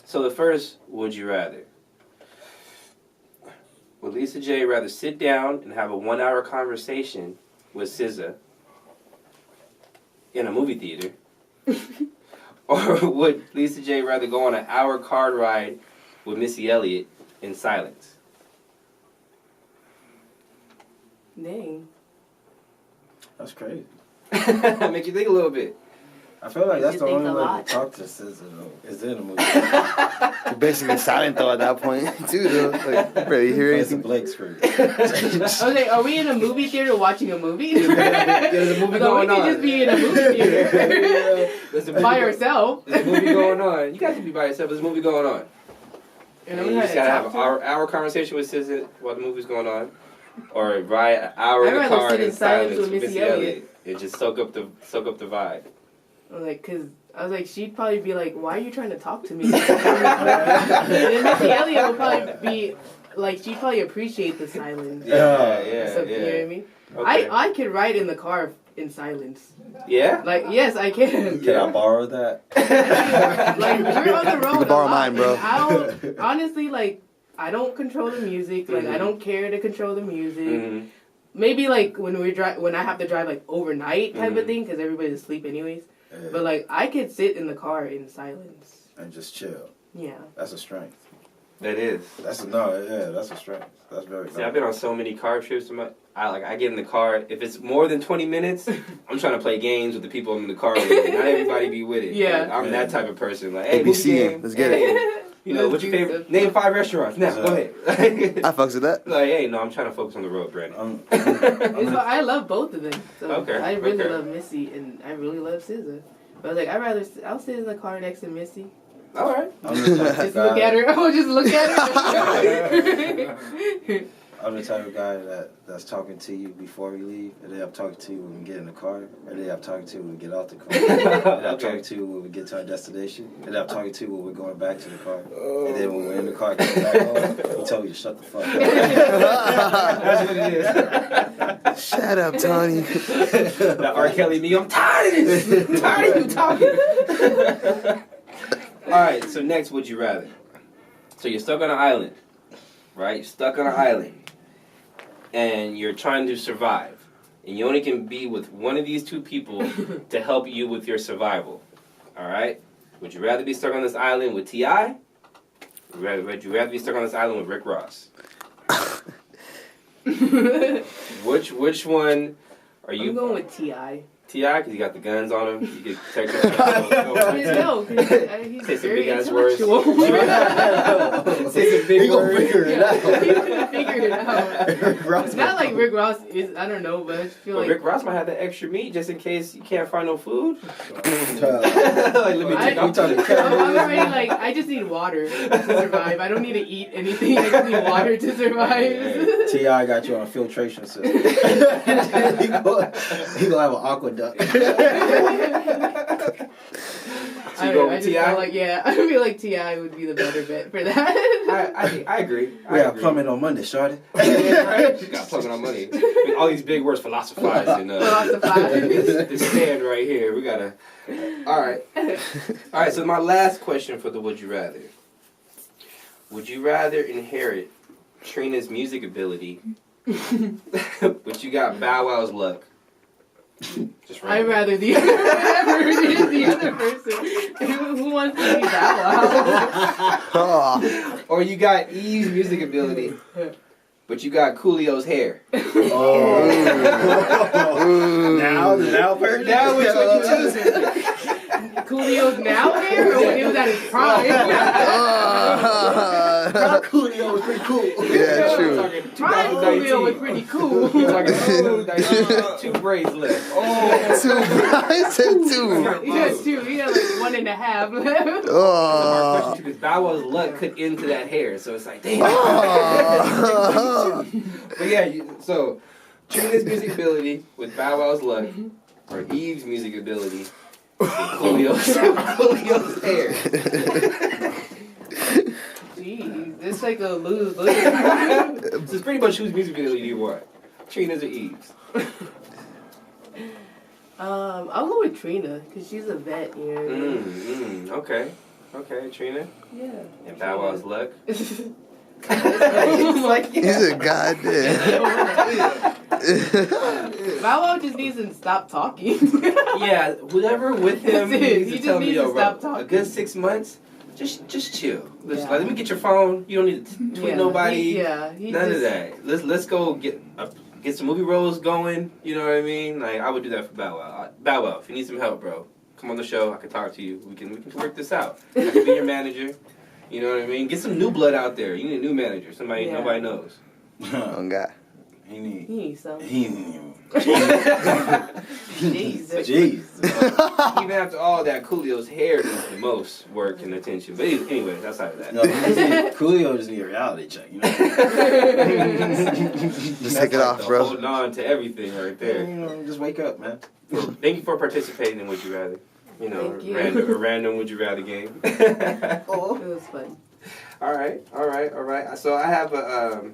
So the first, would you rather? Would Lisa J rather sit down and have a 1-hour conversation with SZA in a movie theater? Or would Lisa J rather go on an hour car ride with Missy Elliott in silence? Dang. That's crazy. Make you think a little bit. I feel like that's You the think only a way lot. to talk to SZA though. Is in a movie. You're basically silent though at that point too though. Like you barely hear Play some anything. Blake screen. Okay, are we in a movie theater watching a movie? There's a movie No, going we could on. just be in a movie theater There's a movie by go- ourselves. There's a movie going on. You guys can be by yourself. There's a movie going on. And And I'm you gonna just gotta have an talk to hour conversation with SZA while the movie's going on, or ride an hour I'd in the rather car sit in in silence silence with with Missy Missy Elliott and just soak up the vibe. I'm like, cause I was like, she'd probably be like, why are you trying to talk to me? And then Missy Elliott would probably be like, she'd probably appreciate the silence. Yeah, So, you know what I yeah. mean? Okay. I could ride in the car in silence. Yeah. Like, yes, I can. Can I borrow that? Like, we're on the road. You can borrow a lot, mine, bro. and I'll honestly, like, I don't control the music. Like, I don't care to control the music. Mm-hmm. Maybe like when I have to drive like overnight type Mhm. of thing because everybody's asleep anyways. Yeah. But like I could sit in the car in silence. And just chill. Yeah. That's a strength. That is. That's a strength. That's very See, I've been on so many car trips. I get in the car. If it's more than 20 minutes, I'm trying to play games with the people I'm in the car with. Not everybody be with it. Yeah. Like, I'm that type of person. Like, hey, ABC movie game. game. Let's get Hey, it. You know, what's your favorite? Name 5 restaurants. Now, go ahead. I fucks with that. Like, hey, no, I'm trying to focus on the road, Brandon. I love both of them. So Okay, I really okay. love Missy and I really love SZA. But I was like, I'll sit in the car next to Missy. All right. I'm the type of Just look at guy. her. Oh, just look at her. I'm the type of guy that's talking to you before we leave, and then I'm talking to you when we get in the car, and then I'm talking to you when we get out the car, and then I'm talking to you when we get to our destination, and then I'm talking to you when we're going back to the car, and then when we're in the car getting back home, he told you to shut the fuck up. That's what it is. Shut up, Tony. That R. Kelly me, I'm tired of this. I'm tired of you talking. All right, so next, would you rather? So you're stuck on an island, right? You're stuck on an island, and you're trying to survive, and you only can be with one of these two people to help you with your survival. All right? Would you rather be stuck on this island with T.I.? Would you rather be stuck on this island with Rick Ross? Which one are you? I'm going with T.I. T.I. because he got the guns on him. You can protect yourself. No, because he's Say some very big-ass words. intellectual. Say some big He gonna words. figure it Yeah, out. he's gonna figure it out. It's not like Rick Ross is. I don't know, but I feel Well, like Rick Ross might have that extra meat just in case you can't find no food. Like, Uh, let me take off. I'm already like I just need water to survive. I don't need to eat anything. I just need water to survive. T.I. got you on a filtration system. he gonna have an aqueduct. So you go with just T.I.? feel like I feel like T.I. would be the better bet for that. I agree. We have plumbing on Monday, shorty. Got plugging on money. All these big words, philosophize and this stand right here. We gotta. All right. So my last question for the would you rather. Would you rather inherit Trina's music ability, but you got Bow Wow's luck? Just I'd rather the other person. Who wants to be Bow Wow? Oh. Or you got Eve's music ability, but you got Coolio's hair. Now which one you choosing? Coolio's now hair, or when he was at his prime? Coolio was pretty cool. Yeah, true. Prime Coolio was pretty cool. Two braids left. I said two. He had two. He had like 1.5 left. Oh. Because Bow Wow's luck could into that hair, so it's like, damn. Oh. But yeah, so Trina's music ability with Bow Wow's luck, or Eve's music ability with Coolio's hair. Jeez, it's like a lose-lose. So it's pretty much whose music ability do you want? Trina's or Eve's? I'll go with Trina because she's a vet. You know what I mean? Okay, Trina. Yeah. And Bow Wow's luck. He's a goddamn. Bow Wow just needs to stop talking. Yeah, whoever with him That's it. needs He to just tell me, needs yo, to bro, stop talking. a good 6 months, just chill. Just, Yeah. like, let me get your phone. You don't need to tweet nobody. He None of just- that. Let's go get some movie roles going. You know what I mean? Like I would do that for Bow Wow. Bow Wow, if you need some help, bro, come on the show. I can talk to you. We can work this out. I can be your manager. You know what I mean? Get some new blood out there. You need a new manager. Somebody nobody knows. Oh God. He need. He needs some. He need. Jesus. Jeez. Even after all that, Coolio's hair needs the most work and attention. But anyways, outside of that. No, Coolio just need a reality check. You know. Just take it off, bro. Holding on to everything right there. You know, just wake up, man. Thank you for participating in Would You Rather. You know, Thank you. a random Would You Rather game. Oh, it was fun. All right. So I have a.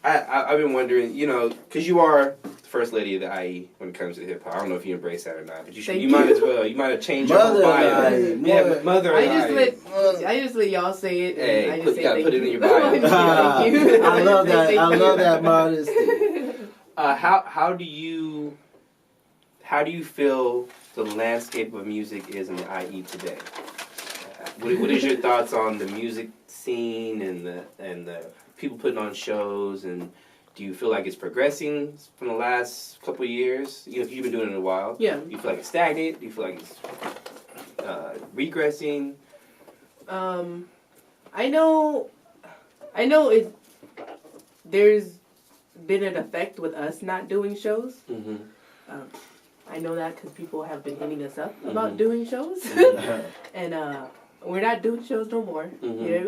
I've been wondering, you know, because you are the first lady of the IE when it comes to hip hop. I don't know if you embrace that or not, but you might as well. You might have changed your whole bio. Yeah, mother. I just let y'all say it. And Hey, I just say you gotta thank put it in you. your bio. Thank you. I love that. I love that modesty. How do you feel the landscape of music is in the IE today? What is your thoughts on the music scene and the people putting on shows, and do you feel like it's progressing from the last couple of years? You know, you've been doing it a while. Yeah. Do you feel like it's stagnant? Do you feel like it's regressing? I know it. There's been an effect with us not doing shows. Mm-hmm. I know that because people have been hitting us up about doing shows, and we're not doing shows no more. Mm-hmm. Yeah,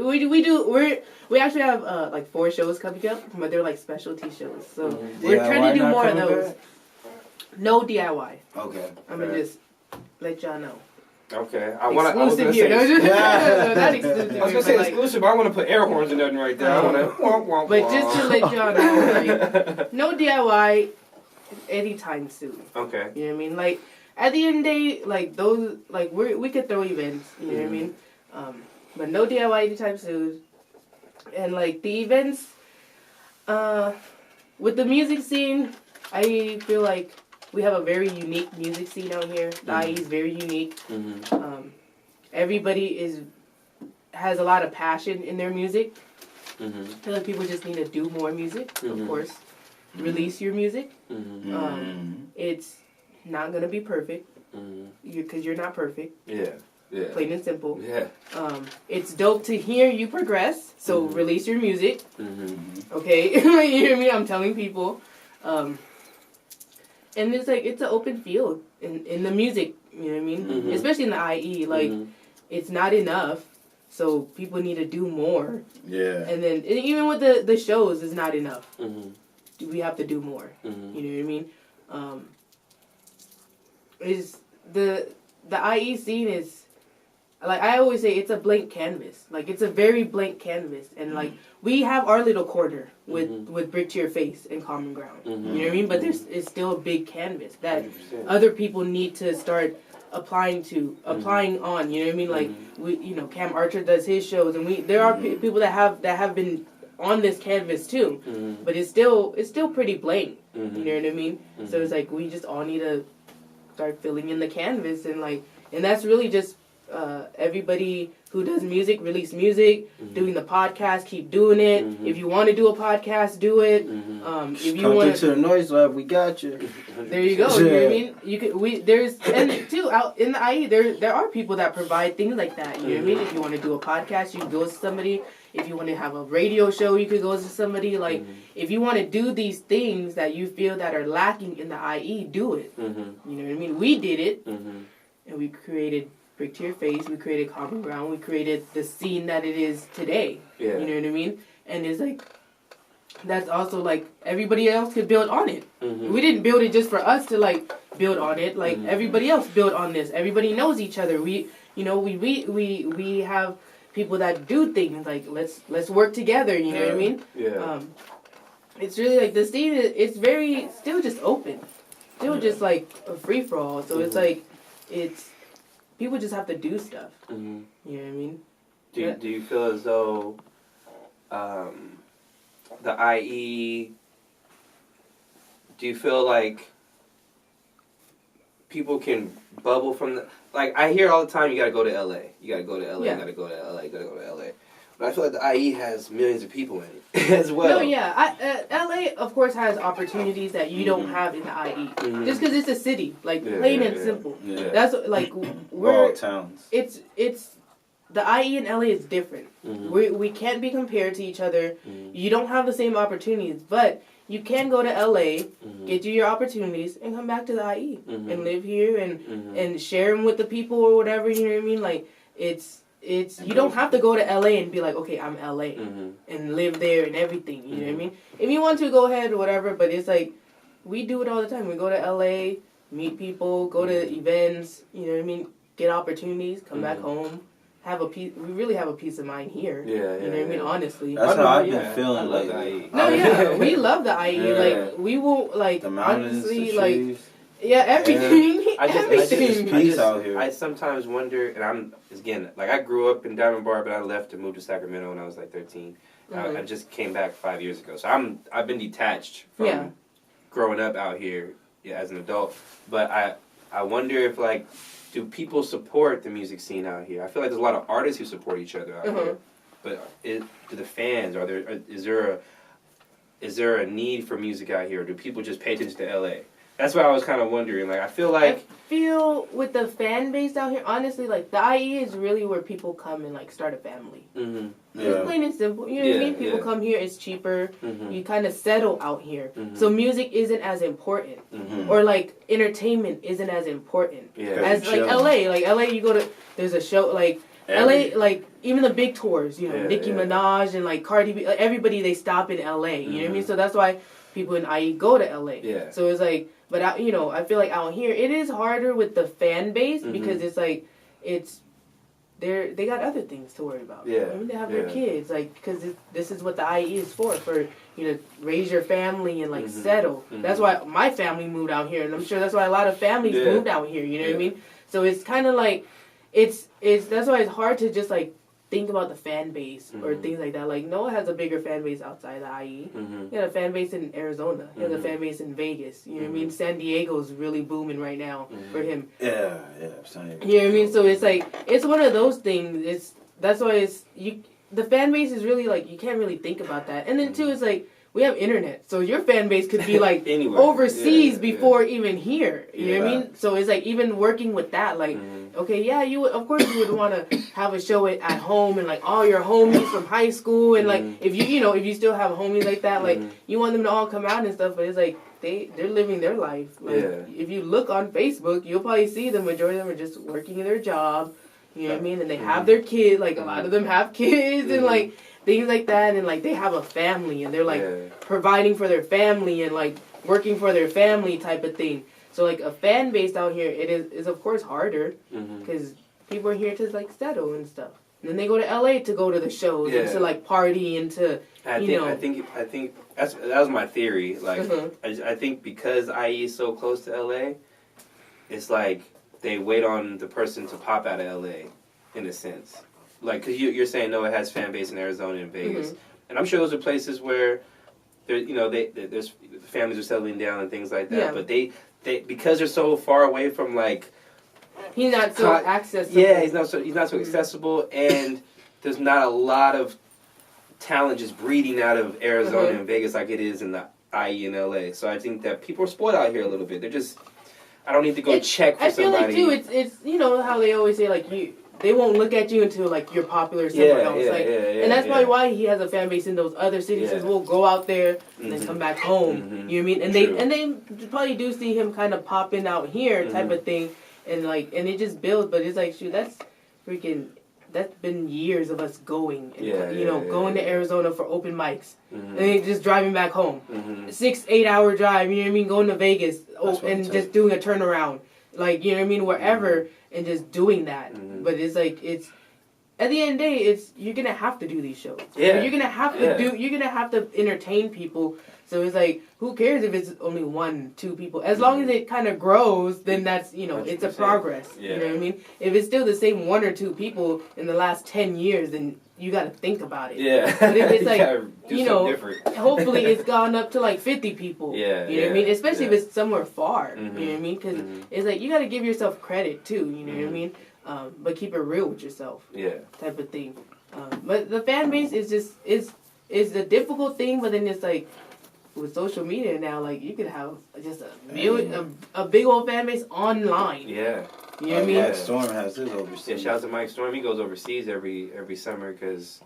we actually have like 4 shows coming up, but they're like specialty shows. So we're DIY trying to do not more of coming those. back? No DIY. Okay. I'm gonna just let y'all know. Okay. Exclusive here. No, just, not exclusive. I was gonna but say like, exclusive, but I want to put air horns and nothing right there. I want to. but just to let y'all know, like, no DIY anytime soon. Okay. You know what I mean? Like, at the end of the day, like, those, like, we could throw events, you know what I mean? But no DIY anytime soon. And, like, the events, with the music scene, I feel like we have a very unique music scene out here. The IE is very unique. Mm-hmm. Everybody has a lot of passion in their music. Mm-hmm. I feel like people just need to do more music, Mhm. of course. Release your music. Mm-hmm. It's not gonna be perfect because you're not perfect. Yeah. Plain and simple. Yeah. It's dope to hear you progress. So release your music. Mm-hmm. Okay, you know what I mean? I'm telling people, and it's like it's an open field in the music. You know what I mean? Mhm. Especially in the IE, like it's not enough. So people need to do more. Yeah. And then even with the shows, it's not enough. Mm-hmm. We have to do more. Mm-hmm. You know what I mean? Is the IE scene is, like I always say, it's a blank canvas. Like it's a very blank canvas, and like we have our little corner with Brick to Your Face and Common Ground. You know what I mean? But it's still a big canvas that 100%. other people need to start applying on. You know what I mean? Like Cam Archer does his shows, and there are people that have been on this canvas too, but it's still pretty blank. You know what I mean? So it's like we just all need to start filling in the canvas, and that's really just everybody who does music release music. Doing the podcast, keep doing it. If you want to do a podcast, do it. If you Come want to the Noise Lab, we got you. there you go. You know what I mean? You could there's and too out in the IE there are people that provide things like that. You know what I mean? If you want to do a podcast, you can go to somebody. If you want to have a radio show, you could go to somebody. Like if you want to do these things that you feel that are lacking in the IE, do it. You know what I mean? We did it, and we created Brick to Your Face. We created Common Ground. We created the scene that it is today. Yeah. You know what I mean? And it's like that's also like everybody else could build on it. We didn't build it just for us to like build on it. Like everybody else built on this. Everybody knows each other. We have people that do things like let's work together. You know what I mean? Yeah. It's really like the scene. It's very still just open, still just like a free for all. So it's like it's people just have to do stuff. You know what I mean? Do you feel as though the IE? Do you feel like people can bubble from the? Like I hear all the time, you gotta go to LA. You gotta go to LA. Yeah. You gotta go to LA. You gotta go to LA. But I feel like the IE has millions of people in it as well. No, yeah. LA, of course, has opportunities that you don't have in the IE. Just because it's a city, like plain and simple. Yeah. That's like We're all towns. It's the IE and LA is different. We can't be compared to each other. You don't have the same opportunities, but you can go to LA, get you your opportunities, and come back to the IE and live here and share them with the people or whatever. You know what I mean? Like it's you don't have to go to LA and be like, okay, I'm LA and live there and everything. You know what I mean? If you want to, go ahead or whatever. But it's like we do it all the time. We go to LA, meet people, go to events. You know what I mean? Get opportunities, come back home. We really have a peace of mind here. You know what I mean? Honestly. That's how I've been feeling lately. No, yeah, we love the IE. Like we won't like the mountains, honestly the like trees. Yeah, everything. Everything. I sometimes wonder, and I'm again like I grew up in Diamond Bar, but I left and moved to Sacramento when I was like 13. I just came back 5 years ago, so I've been detached from growing up out here as an adult. But I wonder if like, do people support the music scene out here? I feel like there's a lot of artists who support each other out here. But do the fans? Is there a need for music out here? Or do people just pay attention to LA? That's what I was kind of wondering. Like, I feel with the fan base out here, honestly, like, the IE is really where people come and, like, start a family. It's plain and simple. You know what I mean? People come here, it's cheaper. You kind of settle out here. So music isn't as important. Or, like, entertainment isn't as important. As, like, LA. Like, LA, you go to, there's a show, like, LA, like, even the big tours, you know, Nicki Minaj and, like, Cardi B, like, everybody, they stop in LA. You know what I mean? So that's why people in IE go to LA. So it's, like, but, I feel like out here, it is harder with the fan base because it's, like, they got other things to worry about. I mean, they have their kids, like, because this is what the IE is for, you know, raise your family and, like, settle. That's why my family moved out here, and I'm sure that's why a lot of families moved out here, you know what I mean? So it's kind of like, that's why it's hard to just, like, think about the fan base or things like that. Like, Noah has a bigger fan base outside the IE. He had a fan base in Arizona. He has a fan base in Vegas. You know what I mean? San Diego's really booming right now for him. Yeah. You know what I mean? So it's like, it's one of those things. That's why the fan base is really like, you can't really think about that. And then too, it's like, we have internet, so your fan base could be like overseas before even here. You know what I mean? So it's like even working with that, like, okay, you would, of course, you would want to have a show at home and like all your homies from high school and like if you still have homies like that, like you want them to all come out and stuff. But it's like they're living their life. Like if you look on Facebook, you'll probably see the majority of them are just working in their job. You know what I mean? And they have their kids. Like a lot of them have kids and like. Things like that, and like they have a family, and they're like providing for their family and like working for their family type of thing. So like a fan base out here, it is of course harder because people are here to like settle and stuff. And then they go to LA to go to the shows and to like party and to I think that was my theory. Like I think because IE is so close to LA, it's like they wait on the person to pop out of LA, in a sense. Like, because you're saying Noah has fan base in Arizona and Vegas, and I'm sure those are places where, there's families are settling down and things like that. But they because they're so far away from like he's not so accessible. Yeah, he's not so accessible, and there's not a lot of talent just breeding out of Arizona and Vegas like it is in the IE and LA. So I think that people are spoiled out here a little bit. They're just, I don't need to go check for somebody. I feel like too, it's you know how they always say like they won't look at you until like you're popular somewhere else. And that's probably why he has a fan base in those other cities. Because we'll go out there and then come back home. You know what I mean? And they probably do see him kind of popping out here type of thing, and it just builds. But it's like, shoot, that's been years of us going and going to Arizona for open mics and then just driving back home. 6-8 hour drive, you know what I mean, going to Vegas and just doing a turnaround, like, you know what I mean, wherever, and just doing that. But it's like, it's at the end of the day, you're gonna have to do these shows. You're gonna have to entertain people. So it's like, who cares if it's only 1-2 people? As long as it kind of grows, then that's, it's a progress. You know what I mean? If it's still the same 1 or 2 people in the last 10 years, then you got to think about it. Yeah. But if it's like, hopefully it's gone up to like 50 people. Yeah. You know what I mean? Especially if it's somewhere far. You know what I mean? Because it's like, you got to give yourself credit too. You know what I mean? But keep it real with yourself. Yeah. Type of thing. But the fan base is just, is a difficult thing, but then it's like, with social media now, like, you could have just a big old fan base online. Yeah. You know what I mean? Mike Storm has his overseas. Yeah, shout out to Mike Storm. He goes overseas every summer because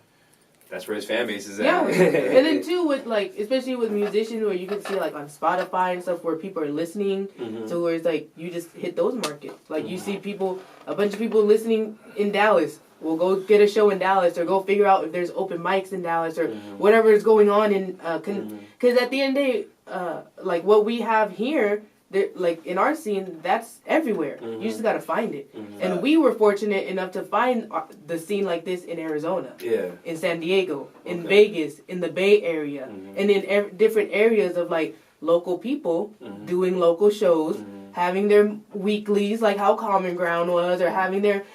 that's where his fan base is at. Yeah. And then, too, with, like, especially with musicians where you can see, like, on Spotify and stuff where people are listening. So where it's, like, you just hit those markets. Like, you see a bunch of people listening in Dallas. We'll go get a show in Dallas or go figure out if there's open mics in Dallas or whatever is going on in because at the end of the day, like what we have here, like in our scene, that's everywhere. You just got to find it. And we were fortunate enough to find the scene like this in Arizona, in San Diego, in Vegas, in the Bay Area, and in different areas of like local people doing local shows. Having their weeklies, like how Common Ground was, or having their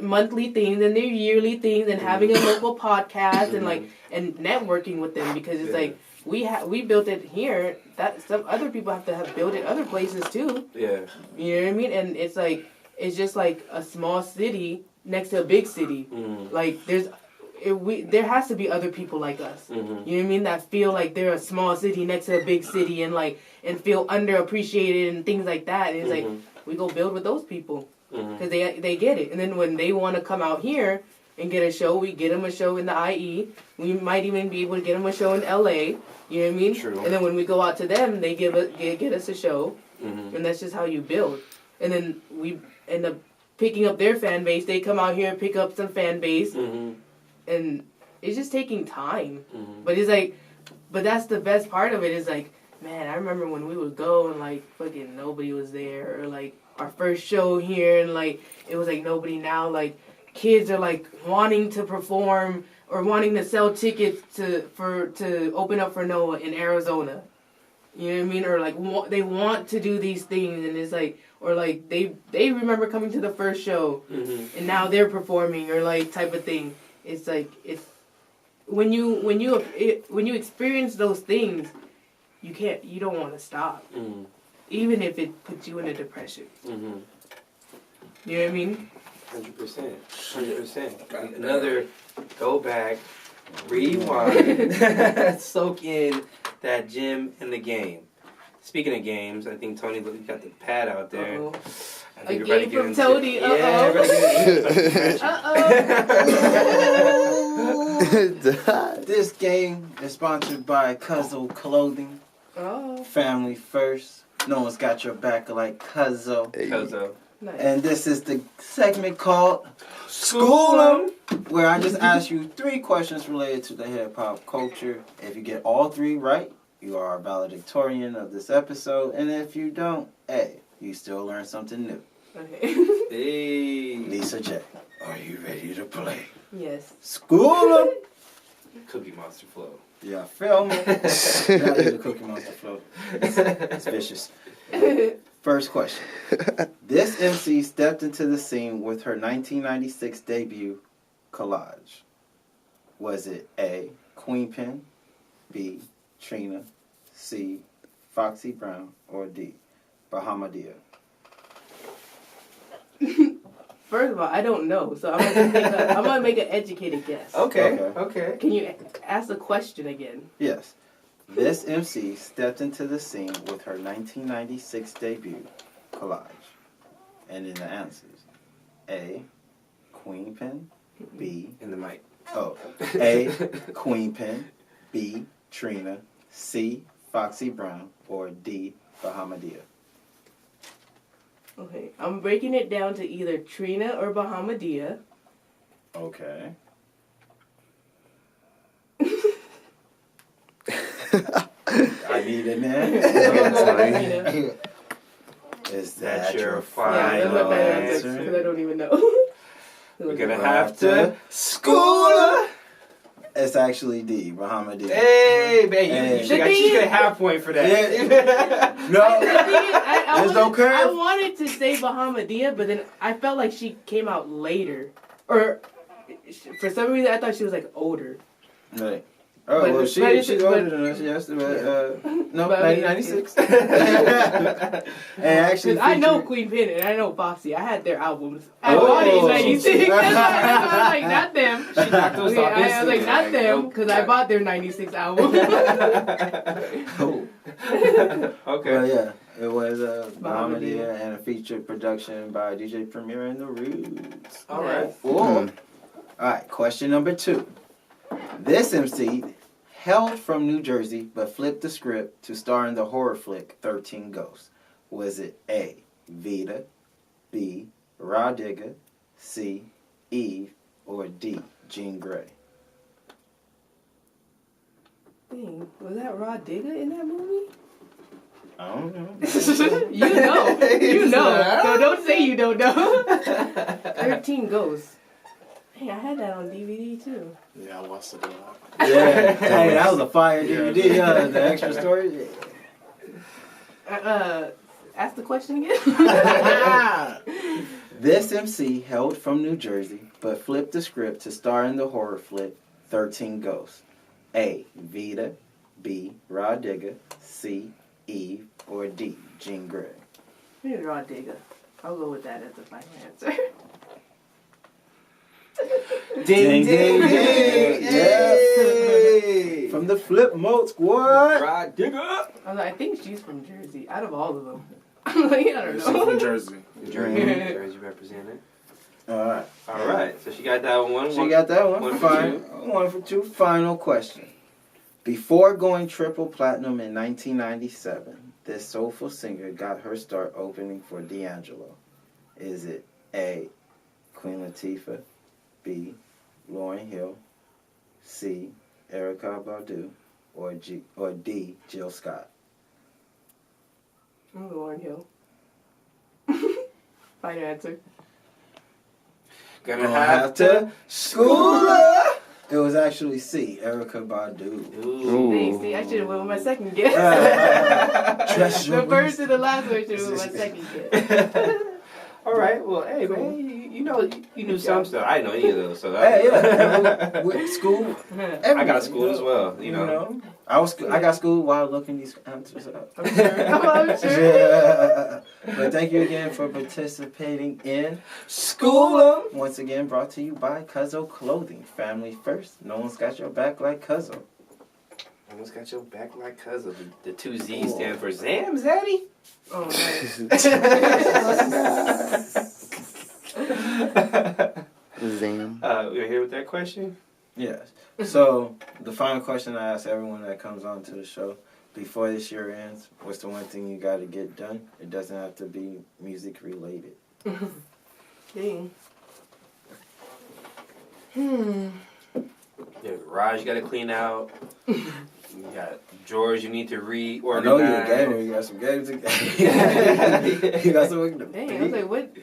monthly things and their yearly things, and having a local podcast and networking with them, because it's like we built it here. That some other people have to have built it other places too. Yeah, you know what I mean. And it's like it's just like a small city next to a big city. Like there has to be other people like us. You know what I mean? That feel like they're a small city next to a big city and feel underappreciated and things like that. And it's like, we go build with those people because they get it. And then when they want to come out here and get a show, we get them a show in the IE. We might even be able to get them a show in LA. You know what I mean? True. And then when we go out to them, they get us a show. And that's just how you build. And then we end up picking up their fan base. They come out here and pick up some fan base. And it's just taking time. But it's like, but that's the best part of it is like, man, I remember when we would go and like fucking nobody was there, or like our first show here and like it was like nobody. Now like kids are like wanting to perform or wanting to sell tickets to open up for Noah in Arizona. You know what I mean? Or like they want to do these things, and it's like, or like they remember coming to the first show and now they're performing, or like type of thing. It's like when you experience those things, you don't want to stop, even if it puts you in a depression. You know what I mean? 100%. Another go back, rewind, soak in that gym and the game. Speaking of games, I think Tony got the pad out there. Uh-oh. A game from Tony. This game is sponsored by Cuzzo Clothing. Family first. No one's got your back like Cuzzo. Cuzzo. Nice. And this is the segment called School 'em, where I just ask you 3 questions related to the hip hop culture. If you get all 3 right, you are a valedictorian of this episode. And if you don't, hey, you still learn something new. Okay. Hey. Lisa J, are you ready to play? Yes. School 'em. Cookie Monster flow. Yeah, feel me? That is a Cookie Monster flow. It's vicious. First question. This MC stepped into the scene with her 1996 debut, Collage. Was it A, Queen Pen, B, Trina, C, Foxy Brown, or D, Bahamadia? first of all, I don't know, so I'm gonna make an educated guess. Okay. Can you ask the question again? Yes. This MC stepped into the scene with her 1996 debut, Collage. And in the answers, A, Queen Pen, B, In the mic. A, Queen Pen, B, Trina, C, Foxy Brown, or D, Bahamadia. Okay, I'm breaking it down to either Trina or Bahamadia. Okay. I need an answer. Is that your Yeah, that's final my answer. answer? Because I don't even know. We're gonna have to school her. It's actually D, Bahamadia. Hey, baby, Hey. you should get a half point for that. No, The thing is, There's no curve? I wanted to say Bahamadia, but then I felt like she came out later. Or, for some reason, I thought she was, like, older. right. Oh, But- well, but she's it's- older than us, yes. But, no, But I mean, 1996. And actually, Because I know featured- Queen Pen and I know Foxy. I had their albums. I Oh. bought it in 96. That's why I was like, not them. She knocked those Okay, off I was instantly, like, not them, because I bought their 96 album. Oh. Okay. Well, yeah, it was Bahamadia. Bahamadia and a featured production by DJ Premier and the Roots. All right. All right, question number 2. This MC hailed from New Jersey but flipped the script to star in the horror flick 13 Ghosts. Was it A, Vita, B, Raw Digger, C, Eve, or D, Jean Grey? Dang, was that Raw Digger in that movie? I don't know. You know. You know. So don't say you don't know. 13 Ghosts. Hey, I had that on DVD too. Yeah, I watched it a lot. Yeah, hey, that was a fire DVD. The extra story. Ask the question again. This MC hailed from New Jersey, but flipped the script to star in the horror flick 13 Ghosts. A, Vita, B, Raw Digger, C, Eve, or D, Jean Grey. Maybe Raw Digger. I'll go with that as the final answer. Ding, ding, ding! Yay! From the Flip Mode Squad. Rod Digger. I was like, I think she's from Jersey. Out of all of them. I'm like, I don't She's from know. Jersey. Jersey represented. All Right. So she got that one. She got that one. One for Fine. 1 for 2. Final question. Before going triple platinum in 1997, this soulful singer got her start opening for D'Angelo. Is it A, Queen Latifah, B, Lauryn Hill, C, Erykah Badu, or D, Jill Scott? I'm Lauryn Hill. Final answer. Gonna have to school her. It was actually C, Erykah Badu. Ooh. Hey, see, I should have went with my second guess. Trust your The first and the last one should have went with my second guess. All right. Well, hey, man, you knew some stuff. I didn't know any of those. So Hey, yeah. With school, I got school as well. You know. I got school while looking these answers up. I'm sure. I'm sure. Yeah. But thank you again for participating in School 'Em. Once again, brought to you by Cuzzo Clothing. Family first. No one's got your back like Cuzzo. Almost got your back like cousin. The 2 Z's stand for Zam Zaddy. Oh, nice. Zam. We're here with that question. Yes. So the final question I ask everyone that comes on to the show: before this year ends, what's the one thing you got to get done? It doesn't have to be music related. Dang. Yeah, garage you got to clean out. You got drawers you need to I know reorganize. you're a gamer. You got some games to game. You got some. Dang, I was like, what?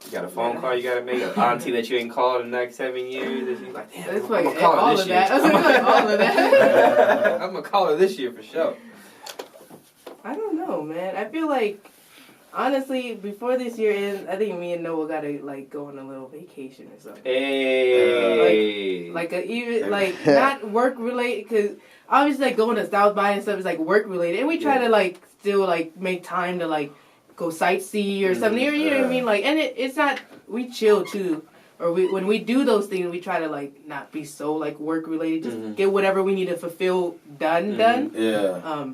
You got a phone call you got to make. An auntie that you ain't called in like 7 years. And she's like, damn, That's I'm like gonna call her all this of year. that. I was like, all of that. I'm gonna call her this year for sure. I don't know, man. I feel like, honestly, before this year ends, I think me and Noah gotta like go on a little vacation or something. Hey. Like not work related, because obviously like going to South by and stuff is like work related, and we try to like still like make time to like go sightsee or something. You know what I mean? Like, and it's not. We chill too. Or when we do those things, we try to like not be so like work related. Just get whatever we need to fulfill done. Yeah.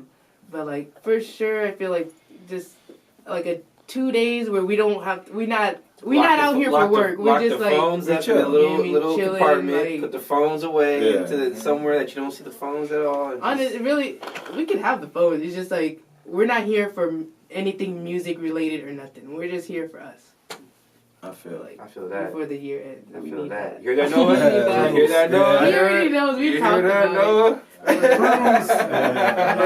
But like for sure, I feel like just like a 2 days where we don't have we're not out here for work. We're just like phones up in a little chilling, compartment. like, put the phones away into somewhere that you don't see the phones at all. Honestly, really, we can have the phones. It's just like we're not here for anything music related or nothing. We're just here for us. I feel that. Before the year ends. I We feel need that. that. You hear that, Noah? You hear that, Noah? He already knows. We've You talked hear that, about Noah?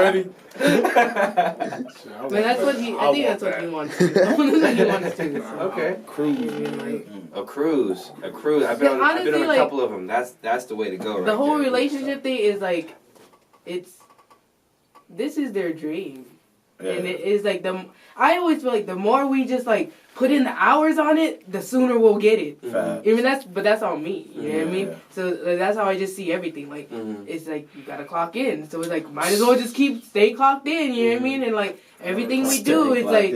Ready? But that's what he. I think that's what he wants to do. That's what he wants to do. So. Okay. Cruise. A cruise. I've been Yeah, I've been honestly, on a like, couple of them. That's the way to go. The whole relationship thing is like, this is their dream. Yeah. And it is like I always feel like the more we just like put in the hours on it, the sooner we'll get it. Fact. Even that's on me. You know what I mean? Yeah. So like, that's how I just see everything. Like it's like you gotta clock in. So it's like might as well just stay clocked in. You know what I mean? And like everything we do, it's like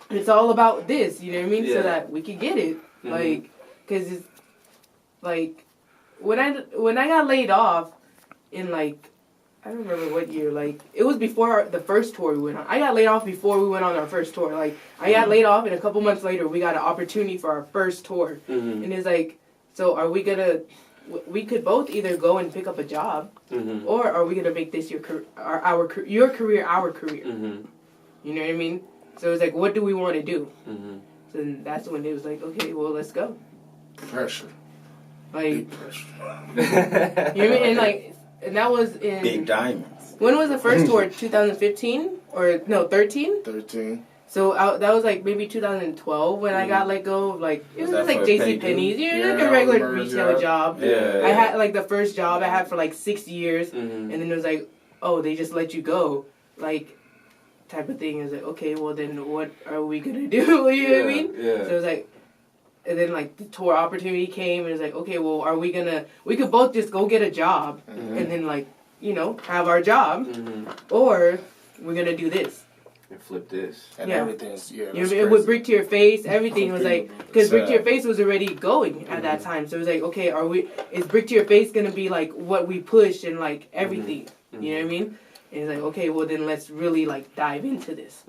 it's all about this. You know what I mean? Yeah. So that we can get it. Like, cause it's like when I got laid off in like. I don't remember what year, like, it was before the first tour we went on. I got laid off before we went on our first tour. Like, I got laid off, and a couple months later, we got an opportunity for our first tour. And it's like, so are we gonna, we could both either go and pick up a job, or are we gonna make this your career, our career. You know what I mean? So it's like, what do we want to do? So then that's when it was like, okay, well, let's go. Pressure. Like, Big pressure. you know what I mean? And like, and that was in... Big diamonds. When was the first tour? 2015? Or, no, 13? 13. So that was like maybe 2012 when I got let go. Like, it was that like for JCPenney's. You know, Yeah, like a regular I remember, retail job. Yeah. I had like the first job I had for like 6 years. And then it was like, oh, they just let you go. Like, type of thing. It was like, okay, well then what are we going to do? You know what I mean? Yeah. So it was like, and then, like, the tour opportunity came, and it's like, okay, well, are we gonna... We could both just go get a job, and then, like, you know, have our job, or we're gonna do this. And flip this. And Yeah. everything's, You know what I mean? With Brick to Your Face, everything was like... Because Brick to Your Sad. Face was already going at that time. So it was like, okay, is Brick to Your Face gonna be, like, what we push and, like, everything? You know what I mean? And it's like, okay, well, then let's really, like, dive into this.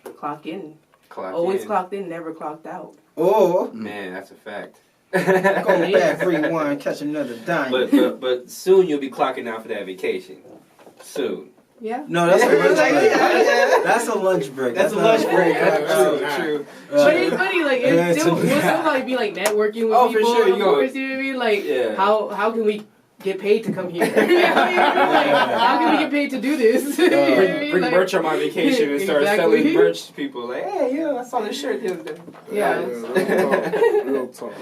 Clock in. Always clocked in, never clocked out. Oh, Man, that's a fact. go back, rewind, catch another diamond. But soon you'll be clocking out for that vacation. Soon. Yeah. No, that's a lunch break. That's a lunch break. That's a lunch break. True. But it's funny, like, we'll still like be like networking with people. For sure, of course, you know what I mean? Like, Yeah. how can we get paid to come here? You know what I mean? Like, how can we get paid to do this? You know what I mean? Bring Like, merch on my vacation and start Exactly. selling merch to people. Like, hey, I saw this shirt the other day. Yeah. Real talk.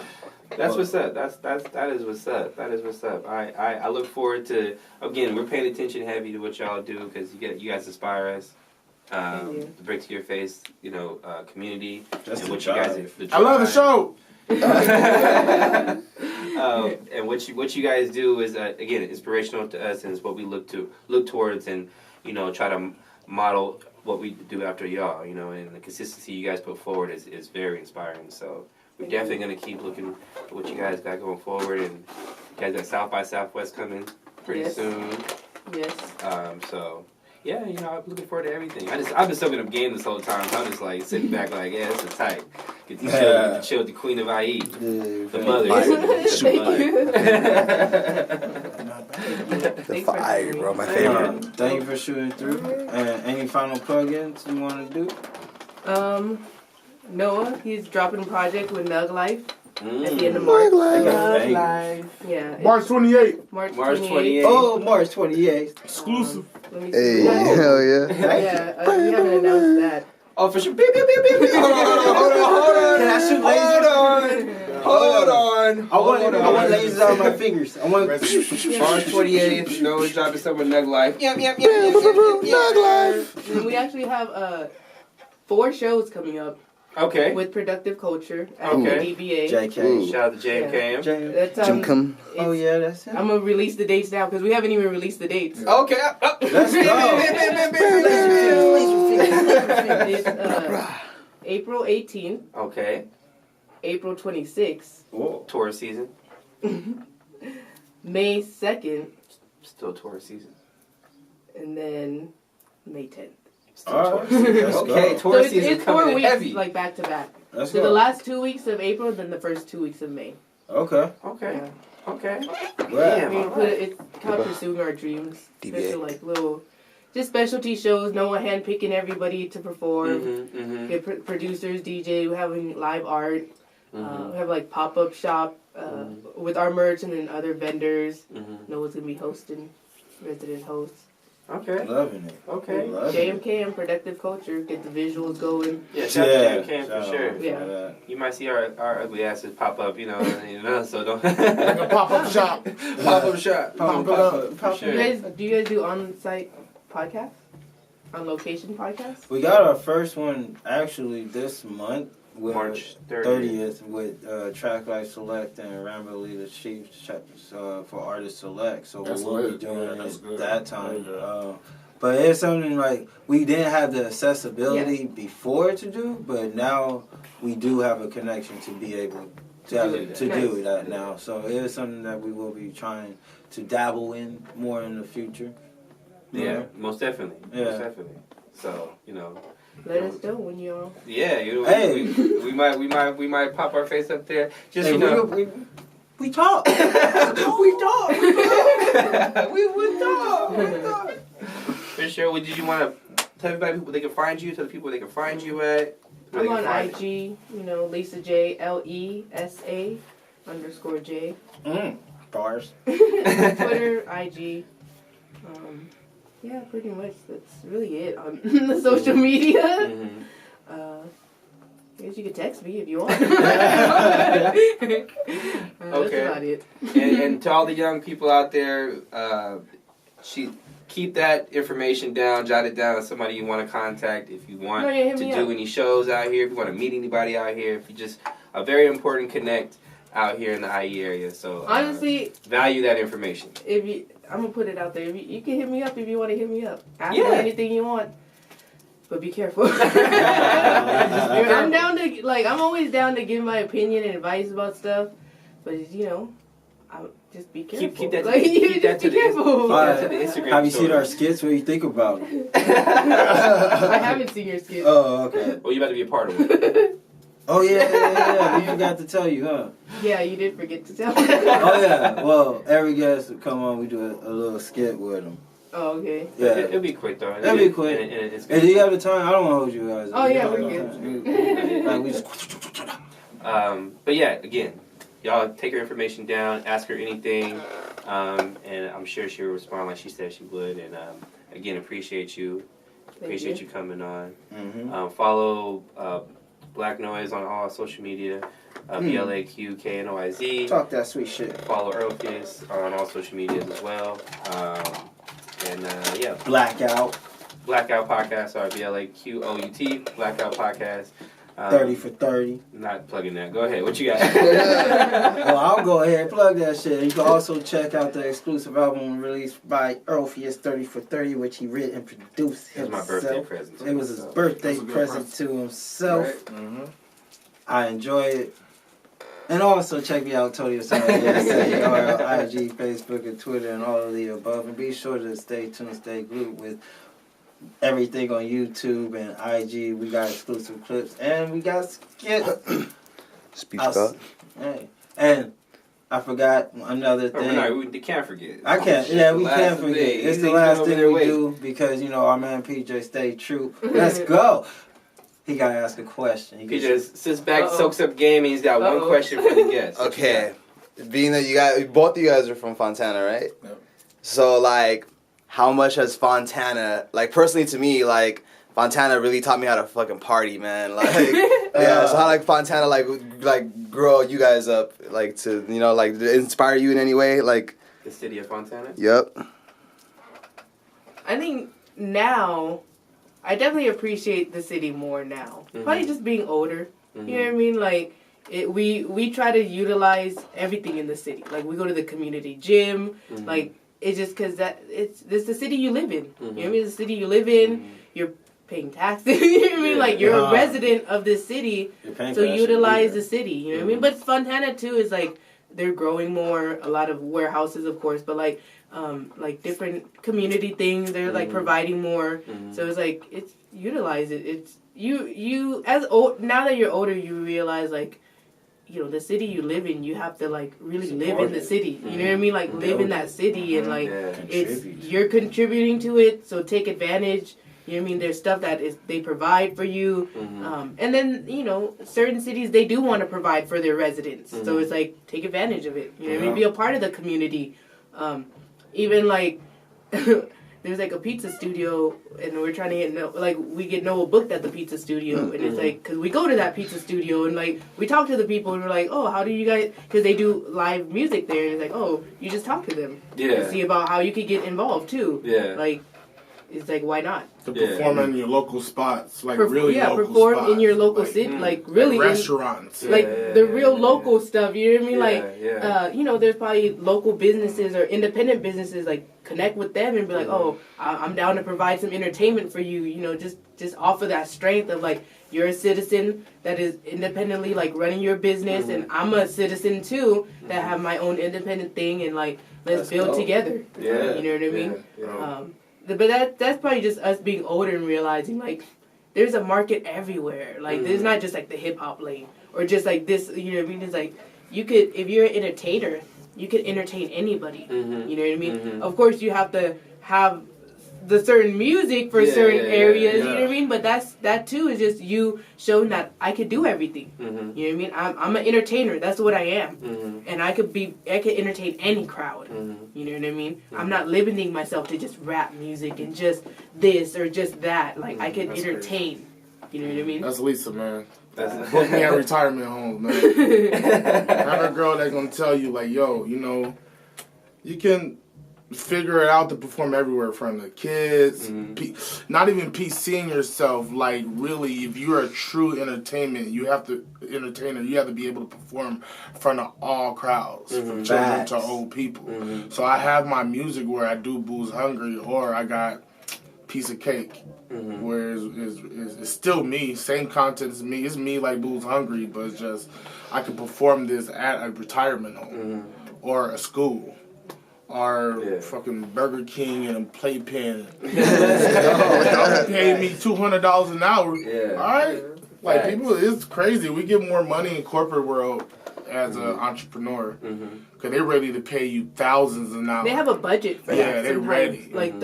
That's what's up. That is what's up. That is what's up. I look forward to, again, we're paying attention heavy to what y'all do because you guys inspire us. The Break to Your Face, you know, community That's and the what you guys drive. I love the show. And what you guys do is again inspirational to us and it's what we look towards and you know try to model what we do after y'all, you know, and the consistency you guys put forward is very inspiring. So we're definitely gonna keep looking at what you guys got going forward, and you guys got South by Southwest coming pretty soon. Yes. So yeah, you know, I'm looking forward to everything. I've been soaking up game this whole time. So I'm just like sitting back, like, yeah, this is tight. Get to chill with the Queen of IE, the mother. Thank you. The fire, bro. My favorite. Thank you for shooting through. Any final plugins you want to do? Noah, he's dropping a project with Nug Life at the end of Nug March. Life. Nug Life. Yeah. March 28th. March 28th. Oh, March 28th. Exclusive. Let me Hey, see. hell yeah. Yeah, we haven't announced that. Oh, for sure. Beep, beep, beep, beep, beep. Hold on. Can I shoot lasers? Hold on. I want lasers on my fingers. I want. March 28th, Noah's dropping something with Nug Life. Yep. Nug Life. And we actually have 4 shows coming up Okay. with Productive Culture at Okay. DBA. JK. Shout out to JMKM. That's, Jim Cum. Oh yeah, that's him. I'm gonna release the dates now because we haven't even released the dates. Okay. Let's go. It's April 18th, Okay. April 26th, Tourist season. May 2nd, Still tourist season. and then May 10th. Still All tourist right, season. let's Okay, go. So tourist season it's 4 coming in weeks, heavy. like back to back. Let's So go. the last 2 weeks of April, then the first 2 weeks of May. Okay. Okay. Yeah. Okay. Where? Damn, We all put right. it's called Pursuing Our Dreams. DBA. Special, like little, just specialty shows. No one handpicking everybody to perform. Mm-hmm. Get producers, DJ, we're having live art. Mm-hmm. We have like pop-up shop with our merch and then other vendors. Mm-hmm. Noah's gonna be hosting, resident hosts. Okay. Loving it. Okay. Loving it. JMK and Productive Culture, get the visuals going. Yeah, shout out to JMKM shout for out sure. Yeah. that. You might see our ugly asses pop up, you know, so don't. Like a pop-up shop. Pop up shop. Pop For up. sure. Do you guys do on-site podcasts? On location podcasts? We got our first one actually this month. With March 30th with Tracklight Select and Ramberley the Chief for Artist Select. So That's we will be lit. doing Yeah, that's it good. that time. Very good. But it's something like we didn't have the accessibility before to do, but now we do have a connection to be able to do that now. So it is something that we will be trying to dabble in more in the future. Yeah, most definitely. Yeah. Most definitely. So, Let us know when y'all. yeah, Hey. we might pop our face up there. Just Hey, we talk. we talk. We would talk. For sure. Well, did you want to tell everybody who they can find you? Tell the people they can find you at. where I'm they on can find IG, Lisa J, LESA _J. Bars. Twitter, IG. Yeah, pretty much. That's really it on the social media. Mhm. I guess you could text me if you want. That's about it. And to all the young people out there, keep that information down, jot it down as somebody you want to contact if you want to do any shows out here, if you want to meet anybody out here, if you just a very important connect out here in the IE area. So Honestly, value that information. I'm gonna put it out there. You can hit me up if you want to hit me up. Ask Yeah. me anything you want, but be careful. I'm down to I'm always down to give my opinion and advice about stuff, but I'll just be careful. Keep that. Keep that to the Instagram. Have you story. seen our skits? What do you think about it? I haven't seen your skit. Oh, okay. Well, you about to be a part of it. Oh yeah. We forgot to tell you, huh? Yeah, you did forget to tell me. Oh yeah. Well, every guest that come on, we do a little skit with them. Oh, okay. Yeah. It'll be quick though. It'll be quick. And it's Hey, do you have the time? I don't want to hold you guys. Oh, yeah, we're good. Like we just. But yeah, again, y'all take her information down, ask her anything, and I'm sure she'll respond like she said she would. And again, appreciate you coming on. Mm-hmm. Follow Black Noise on all social media, BLAQKNOIZ. Talk that sweet shit. Follow Orca-Stration on all social medias as well. Yeah, Blackout. Blackout Podcast, or BLAQOUT, Blackout Podcast. 30 for 30. Not plugging that. Go ahead. What you got? Well, I'll go ahead and plug that shit. You can also check out the exclusive album released by Orpheus, 30 for 30, which he written and produced It was my himself. birthday present. It was his birthday That's a good present to himself. Right. Mm-hmm. I enjoy it. And also check me out, Tony Asante, on IG, Facebook, and Twitter, and all of the above. And be sure to stay tuned, stay glued with everything on YouTube and IG. We got exclusive clips, and we got skits. Speech God. Hey. And I forgot another thing. We can't forget. I can't. Shit, Yeah, the we last can't forget. thing. It's These the niggas last over thing there we waiting. do because our man PJ stayed true. Let's go. He gotta ask a question. He just sits back, soaks up game, and he's got one question for the guest. Okay. Being that both of you guys are from Fontana, right? Yep. So, how much has Fontana, personally to me, Fontana really taught me how to fucking party, man. Yeah, so how, Fontana, grow you guys up, to, inspire you in any way, The city of Fontana? Yep. I think now I definitely appreciate the city more now. Probably just being older. Mm-hmm. You know what I mean? Like, we try to utilize everything in the city. Like, we go to the community gym. Like, it's just because it's the city you live in. You know what I mean? It's the city you live in. You're paying taxes. You know what I mean? Like, you're a resident of this city. So utilize the city. You know what I mean? But Fontana, too, is like, they're growing more. A lot of warehouses, of course. But, like different community things, they're like providing more. So it's like, it's utilize it. It's you as old now that you're older, you realize like, you know, the city you live in, you have to like really live in the city. You know what I mean? Like live in that city and like you're contributing to it. So take advantage. You know what I mean? There's stuff that they provide for you. And then, you know, certain cities, they do want to provide for their residents. So it's like, take advantage of it. You know what I mean? Be a part of the community. Even like, there's like a pizza studio, and we're trying to get we get Noah booked at the pizza studio, and it's like, because we go to that pizza studio, and like we talk to the people, and we're like, oh, how do you guys? Because they do live music there, and it's like, oh, you just talk to them, and see about how you could get involved too, like. It's like, why not? To perform in your local spots, like really local perform spots. in your local city, like really like restaurants, the real local stuff. You know what I mean? You know, there's probably local businesses or independent businesses. Like connect with them and be like, oh, I'm down to provide some entertainment for you. You know, just offer that strength of like you're a citizen that is independently like running your business, and I'm a citizen too that have my own independent thing, and like let's build together. You know what I mean? But that's probably just us being older and realizing, like, there's a market everywhere. Like, there's not just, like, the hip-hop lane. Or just, like, this, you know what I mean? It's, like, you could, if you're an entertainer, you could entertain anybody. You know what I mean? Of course, you have to have the certain music for certain areas, you know what I mean? But that, too, is just you showing that I could do everything. You know what I mean? I'm an entertainer. That's what I am. And I could entertain any crowd. You know what I mean? I'm not limiting myself to just rap music and just this or just that. Like, I could entertain. Crazy. You know what I mean? That's Lisa, man. Put me at retirement home, man. Have a girl that's going to tell you, like, yo, you know, you can figure it out to perform everywhere from the kids, not even PCing yourself. Like really, if you're a true entertainment, you have to be able to perform in front of all crowds, from children to old people. So I have my music where I do Booze Hungry, or I got Piece of Cake, where it's still me, same content as me. It's me like Booze Hungry, but it's just I can perform this at a retirement home or a school. Or fucking Burger King and a Playpen. Y'all pay me $200 an hour. All right? Like, people, it's crazy. We get more money in corporate world as an entrepreneur. Because they're ready to pay you thousands an hour. They have a budget for that. Yeah, they're ready. Like,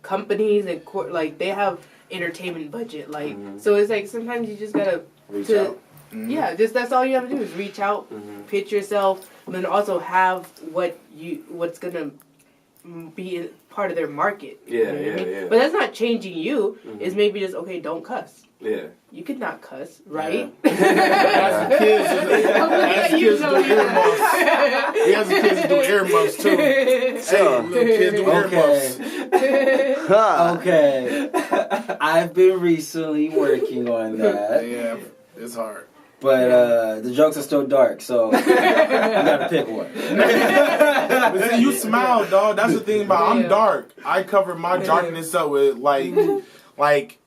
companies and, like, they have entertainment budget. Like, so it's like sometimes you just gotta reach out. Yeah, just that's all you have to do is reach out, pitch yourself, and then also have what's gonna be part of their market. You know what I mean? But that's not changing you. It's maybe just don't cuss. Yeah. You could not cuss, right? As the kids do earmuffs. He has the kids do earmuffs too. Hey, little kids do earmuffs. Okay. I've been recently working on that. Yeah, it's hard. But the jokes are still dark, so you gotta pick one. But see, you smile, dog. That's the thing about I'm dark. I cover my darkness up with like.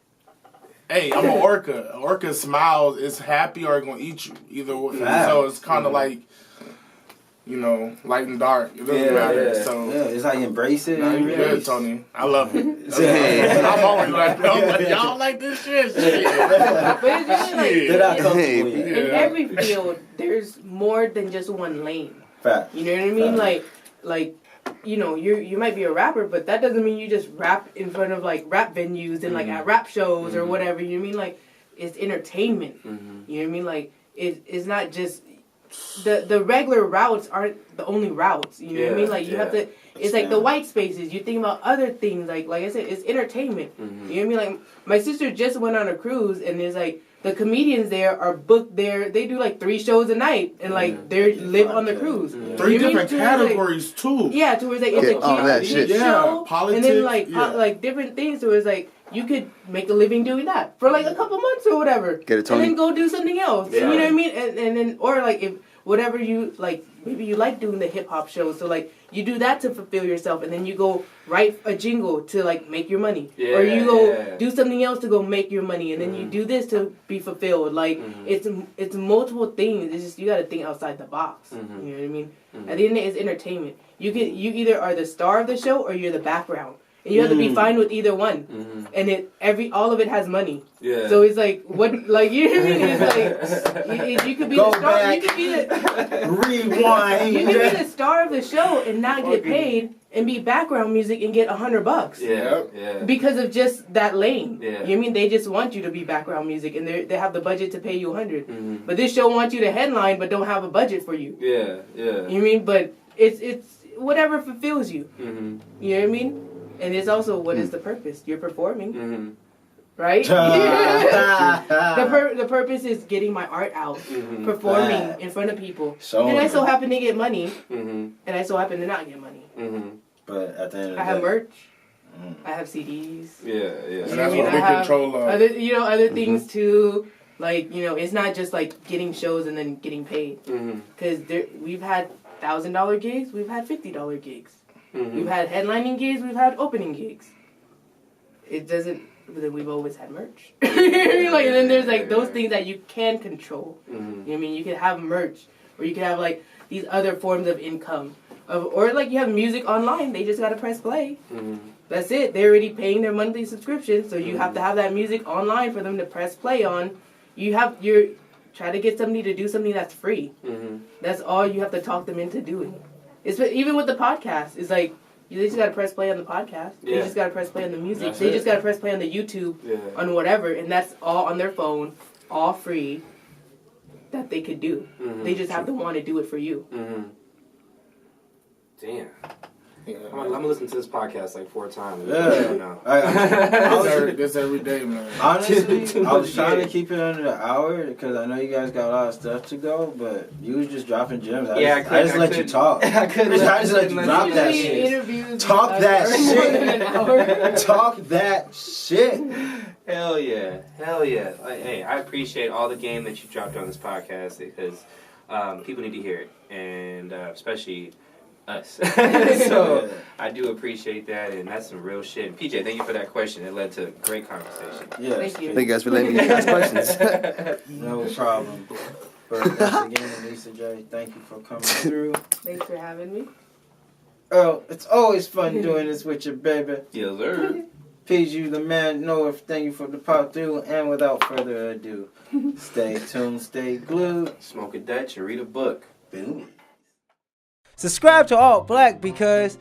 Hey, I'm an orca. An orca smiles, is happy or gonna eat you. Either way. So it's kind of like, you know, light and dark. It doesn't matter. So it's how you embrace it. Nah, you good, Tony. I love it. I'm always like, y'all like this shit. But it's really like, in every field, there's more than just one lane. Fact. You know what I mean? Like. You know, you might be a rapper, but that doesn't mean you just rap in front of like rap venues and like at rap shows or whatever. You know what I mean? Like, it's entertainment. You know what I mean? Like, it's not just the regular routes aren't the only routes. You know what I mean? Like, you have to. It's like the white spaces. You think about other things. Like I said, it's entertainment. You know what I mean? Like, my sister just went on a cruise, and there's like the comedians there are booked there. They do like 3 shows a night, and like they live on the cruise. 3 different categories too. Yeah, to where it's like it's a that show, politics, and then like different things. So it's like you could make a living doing that for like a couple months or whatever, Get a Tony. and then go do something else. Yeah. You know what I mean? And then or like if whatever you like, maybe you like doing the hip hop shows. So like you do that to fulfill yourself, and then you go write a jingle to like make your money, or you go do something else to go make your money, and then you do this to be fulfilled. Like it's multiple things. It's just you got to think outside the box. You know what I mean? At the end of it, it's entertainment. You either are the star of the show or you're the background. And you have to be fine with either one, and all of it has money. Yeah. So it's like what, like you know what I mean? It's like you could be the star. Back. You could be the rewind. You could be the star of the show and not get paid, and be background music and get $100. Yeah. Because of just that lane. Yeah. You know what I mean? They just want you to be background music, and they have the budget to pay you $100. But this show wants you to headline, but don't have a budget for you. Yeah. You know what I mean? But it's whatever fulfills you. You know what I mean? And it's also, what is the purpose? You're performing, right? The purpose is getting my art out, performing in front of people. And I so happen to get money, and I so happen to not get money. But at the end of the day, I have merch. I have CDs. Yeah. And that's what we control of. Other things too. Like, it's not just like getting shows and then getting paid. Because we've had $1,000 gigs, we've had $50 gigs. We've had headlining gigs, we've had opening gigs. It doesn't, but then we've always had merch. And then there's like those things that you can control. You know what I mean? You can have merch, or you can have like these other forms of income. Or like you have music online, they just gotta press play. That's it. They're already paying their monthly subscription, so you have to have that music online for them to press play on. You're try to get somebody to do something that's free. That's all you have to talk them into doing. Even with the podcast, it's like they just gotta press play on the podcast. They just gotta press play on the music. They just gotta press play on the YouTube, on whatever, and that's all on their phone, all free. That they could do. They just have to want to do it for you. Damn. Yeah. I'm gonna listen to this podcast like 4 times. Yeah. This every day, man. Honestly, I was trying to keep it under an hour because I know you guys got a lot of stuff to go, but you was just dropping gems. I just let you talk. I just let you drop that shit. Talk that shit. Talk that shit. Hell yeah. Like, hey, I appreciate all the game that you dropped on this podcast because people need to hear it, and especially us. So I do appreciate that, and that's some real shit. And PJ, thank you for that question. It led to a great conversation. Yeah, thank you. Thank you guys for letting me ask questions. No problem. But once again, Lisa J, thank you for coming through. Thanks for having me. Oh, it's always fun doing this with you, baby. Yes, sir. PG, the man, Noah, thank you for the pop through. And without further ado, stay tuned, stay glued. Smoke a Dutch and read a book. Boom. Subscribe to Alt Black because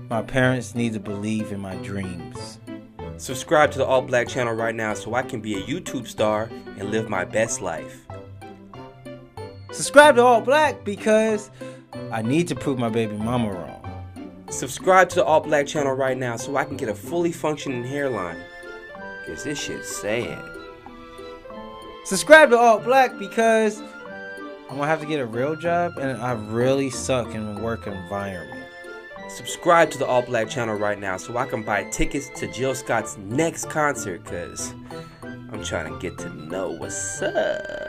my parents need to believe in my dreams. Subscribe to the All Black channel right now so I can be a YouTube star and live my best life. Subscribe to Alt Black because I need to prove my baby mama wrong. Subscribe to the All Black channel right now so I can get a fully functioning hairline. Cause this shit's sad. Subscribe to Alt Black because I'm gonna have to get a real job and I really suck in the work environment. Subscribe to the All Black channel right now so I can buy tickets to Jill Scott's next concert, cause I'm trying to get to know what's up.